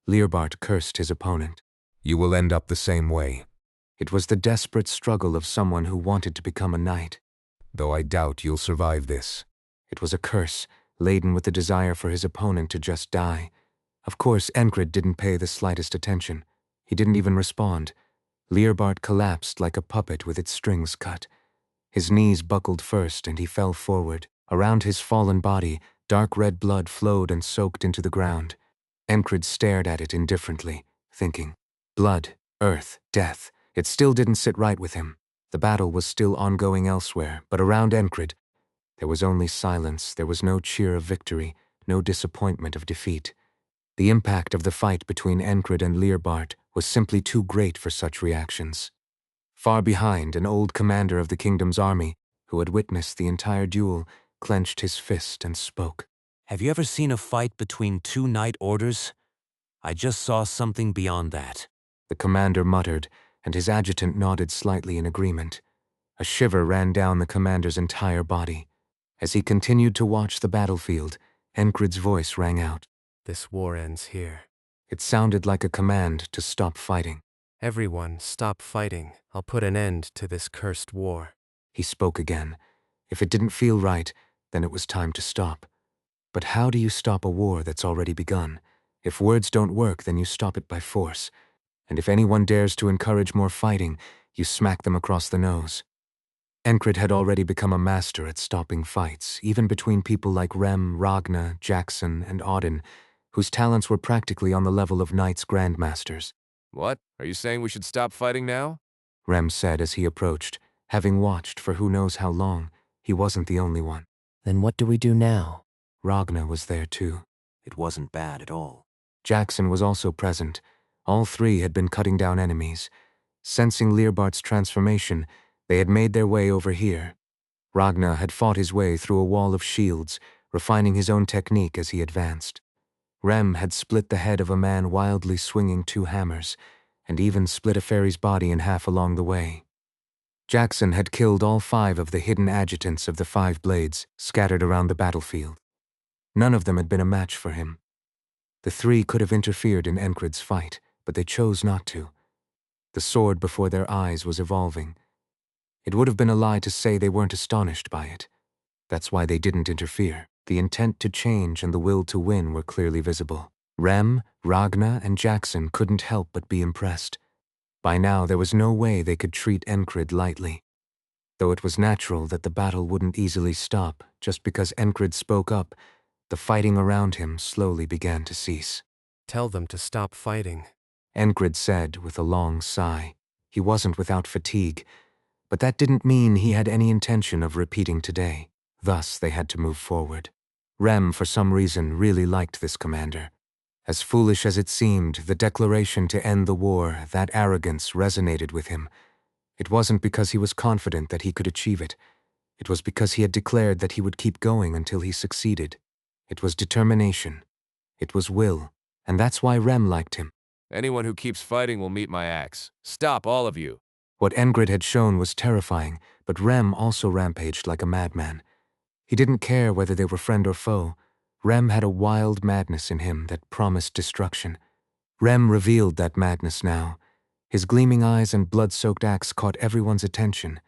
Learbart cursed his opponent. You will end up the same way. It was the desperate struggle of someone who wanted to become a knight. Though I doubt you'll survive this. It was a curse, laden with the desire for his opponent to just die. Of course, Enkrid didn't pay the slightest attention. He didn't even respond. Learbart collapsed like a puppet with its strings cut. His knees buckled first, and he fell forward. Around his fallen body, dark red blood flowed and soaked into the ground. Enkrid stared at it indifferently, thinking, blood, earth, death. It still didn't sit right with him. The battle was still ongoing elsewhere, but around Enkrid, there was only silence. There was no cheer of victory, no disappointment of defeat. The impact of the fight between Enkrid and Learbart was simply too great for such reactions. Far behind, an old commander of the kingdom's army, who had witnessed the entire duel, clenched his fist and spoke. Have you ever seen a fight between two knight orders? I just saw something beyond that. The commander muttered, and his adjutant nodded slightly in agreement. A shiver ran down the commander's entire body. As he continued to watch the battlefield, Enkrid's voice rang out. This war ends here. It sounded like a command to stop fighting. Everyone, stop fighting. I'll put an end to this cursed war. He spoke again. If it didn't feel right, then it was time to stop. But how do you stop a war that's already begun? If words don't work, then you stop it by force. And if anyone dares to encourage more fighting, you smack them across the nose. Enkrid had already become a master at stopping fights, even between people like Rem, Ragna, Jackson, and Audin, whose talents were practically on the level of knights' grandmasters. What? Are you saying we should stop fighting now? Rem said as he approached. Having watched for who knows how long, he wasn't the only one. Then what do we do now? Ragna was there too. It wasn't bad at all. Jackson was also present. All three had been cutting down enemies. Sensing Learbart's transformation, they had made their way over here. Ragna had fought his way through a wall of shields, refining his own technique as he advanced. Rem had split the head of a man wildly swinging two hammers, and even split a fairy's body in half along the way. Jackson had killed all 5 of the hidden adjutants of the 5 blades scattered around the battlefield. None of them had been a match for him. The 3 could have interfered in Enkrid's fight, but they chose not to. The sword before their eyes was evolving. It would have been a lie to say they weren't astonished by it. That's why they didn't interfere. The intent to change and the will to win were clearly visible. Rem, Ragna, and Jackson couldn't help but be impressed. By now, there was no way they could treat Enkrid lightly. Though it was natural that the battle wouldn't easily stop, just because Enkrid spoke up, the fighting around him slowly began to cease. Tell them to stop fighting. Enkrid said with a long sigh. He wasn't without fatigue, but that didn't mean he had any intention of repeating today. Thus, they had to move forward. Rem, for some reason, really liked this commander. As foolish as it seemed, the declaration to end the war, that arrogance resonated with him. It wasn't because he was confident that he could achieve it. It was because he had declared that he would keep going until he succeeded. It was determination. It was will. And that's why Rem liked him. Anyone who keeps fighting will meet my axe. Stop, all of you. What Enkrid had shown was terrifying, but Rem also rampaged like a madman. He didn't care whether they were friend or foe. Rem had a wild madness in him that promised destruction. Rem revealed that madness now. His gleaming eyes and blood-soaked axe caught everyone's attention.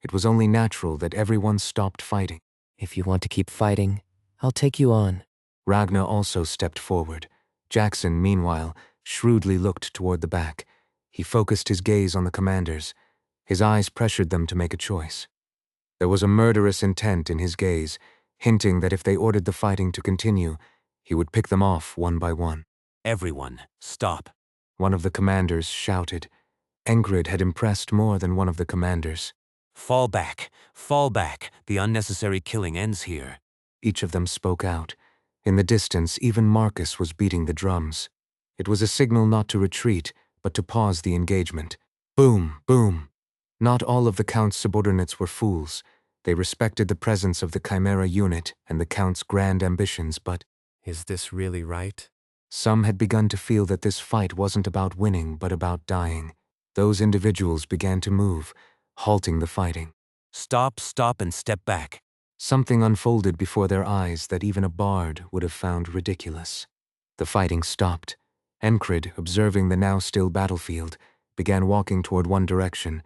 It was only natural that everyone stopped fighting. If you want to keep fighting, I'll take you on. Ragna also stepped forward. Jackson, meanwhile, shrewdly looked toward the back. He focused his gaze on the commanders. His eyes pressured them to make a choice. There was a murderous intent in his gaze, hinting that if they ordered the fighting to continue, he would pick them off one by one. Everyone, stop. One of the commanders shouted. Enkrid had impressed more than one of the commanders. Fall back. Fall back. The unnecessary killing ends here. Each of them spoke out. In the distance, even Marcus was beating the drums. It was a signal not to retreat, but to pause the engagement. Boom, boom. Not all of the Count's subordinates were fools. They respected the presence of the Chimera unit and the Count's grand ambitions, but Is this really right? some had begun to feel that this fight wasn't about winning, but about dying. Those individuals began to move, halting the fighting. Stop, stop, and step back. Something unfolded before their eyes that even a bard would have found ridiculous. The fighting stopped. Enkrid, observing the now still battlefield, began walking toward one direction.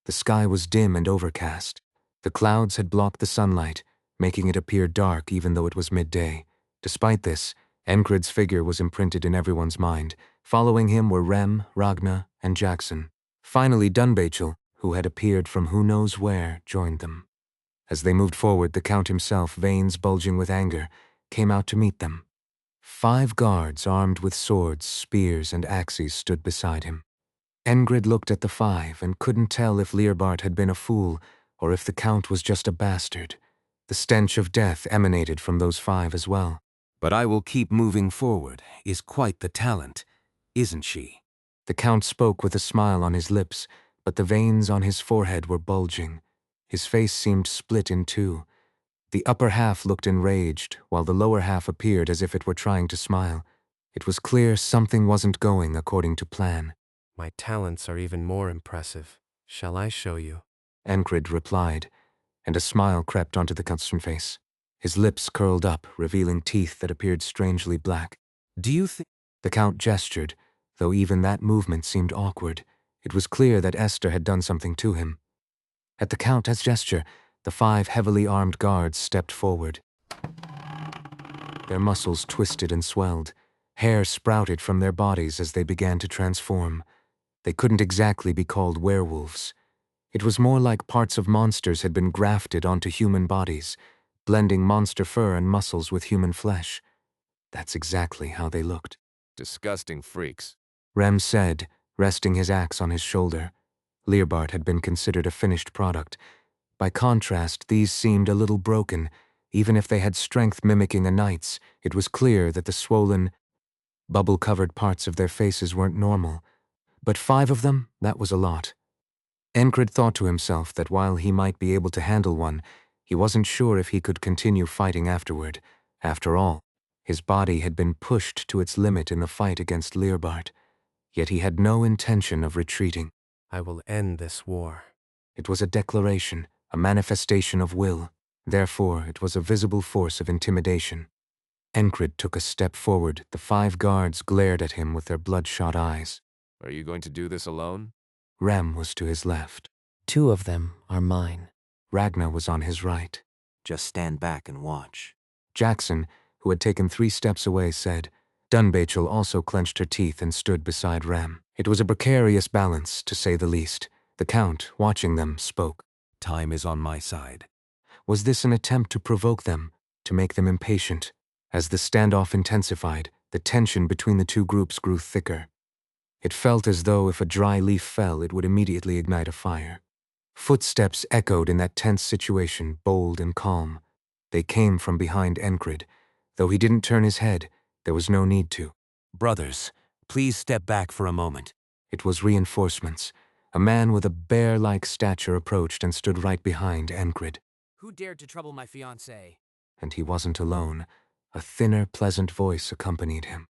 The sky was dim and overcast. The clouds had blocked the sunlight, making it appear dark even though it was midday. Despite this, Enkrid's figure was imprinted in everyone's mind. Following him were Rem, Ragna, and Jackson. Finally, Dunbachel, who had appeared from who knows where, joined them. As they moved forward, the Count himself, veins bulging with anger, came out to meet them. 5 guards armed with swords, spears, and axes stood beside him. Enkrid looked at the 5 and couldn't tell if Learbart had been a fool or if the Count was just a bastard. The stench of death emanated from those 5 as well. But I will keep moving forward is quite the talent, isn't she? The Count spoke with a smile on his lips, but the veins on his forehead were bulging. His face seemed split in two. The upper half looked enraged, while the lower half appeared as if it were trying to smile. It was clear something wasn't going according to plan. My talents are even more impressive. Shall I show you? Enkrid replied, and a smile crept onto the Count's face. His lips curled up, revealing teeth that appeared strangely black. Do you think... The Count gestured, though even that movement seemed awkward. It was clear that Esther had done something to him. At the Count's gesture, the 5 heavily armed guards stepped forward. Their muscles twisted and swelled. Hair sprouted from their bodies as they began to transform. They couldn't exactly be called werewolves. It was more like parts of monsters had been grafted onto human bodies, blending monster fur and muscles with human flesh. That's exactly how they looked. Disgusting freaks. Rem said, resting his axe on his shoulder. Learbart had been considered a finished product. By contrast, these seemed a little broken. Even if they had strength mimicking a knight's, it was clear that the swollen, bubble-covered parts of their faces weren't normal. But 5 of them, that was a lot. Enkrid thought to himself that while he might be able to handle one, he wasn't sure if he could continue fighting afterward. After all, his body had been pushed to its limit in the fight against Learbart. Yet he had no intention of retreating. I will end this war. It was a declaration, a manifestation of will. Therefore, it was a visible force of intimidation. Enkrid took a step forward. The 5 guards glared at him with their bloodshot eyes. Are you going to do this alone? Rem was to his left. 2 of them are mine. Ragna was on his right. Just stand back and watch. Jackson, who had taken 3 steps away, said. Dunbachel also clenched her teeth and stood beside Rem. It was a precarious balance, to say the least. The Count, watching them, spoke. Time is on my side. Was this an attempt to provoke them, to make them impatient? As the standoff intensified, the tension between the two groups grew thicker. It felt as though if a dry leaf fell, it would immediately ignite a fire. Footsteps echoed in that tense situation, bold and calm. They came from behind Enkrid. Though he didn't turn his head, there was no need to. Brothers, please step back for a moment. It was reinforcements. A man with a bear-like stature approached and stood right behind Enkrid. Who dared to trouble my fiancée? And he wasn't alone. A thinner, pleasant voice accompanied him.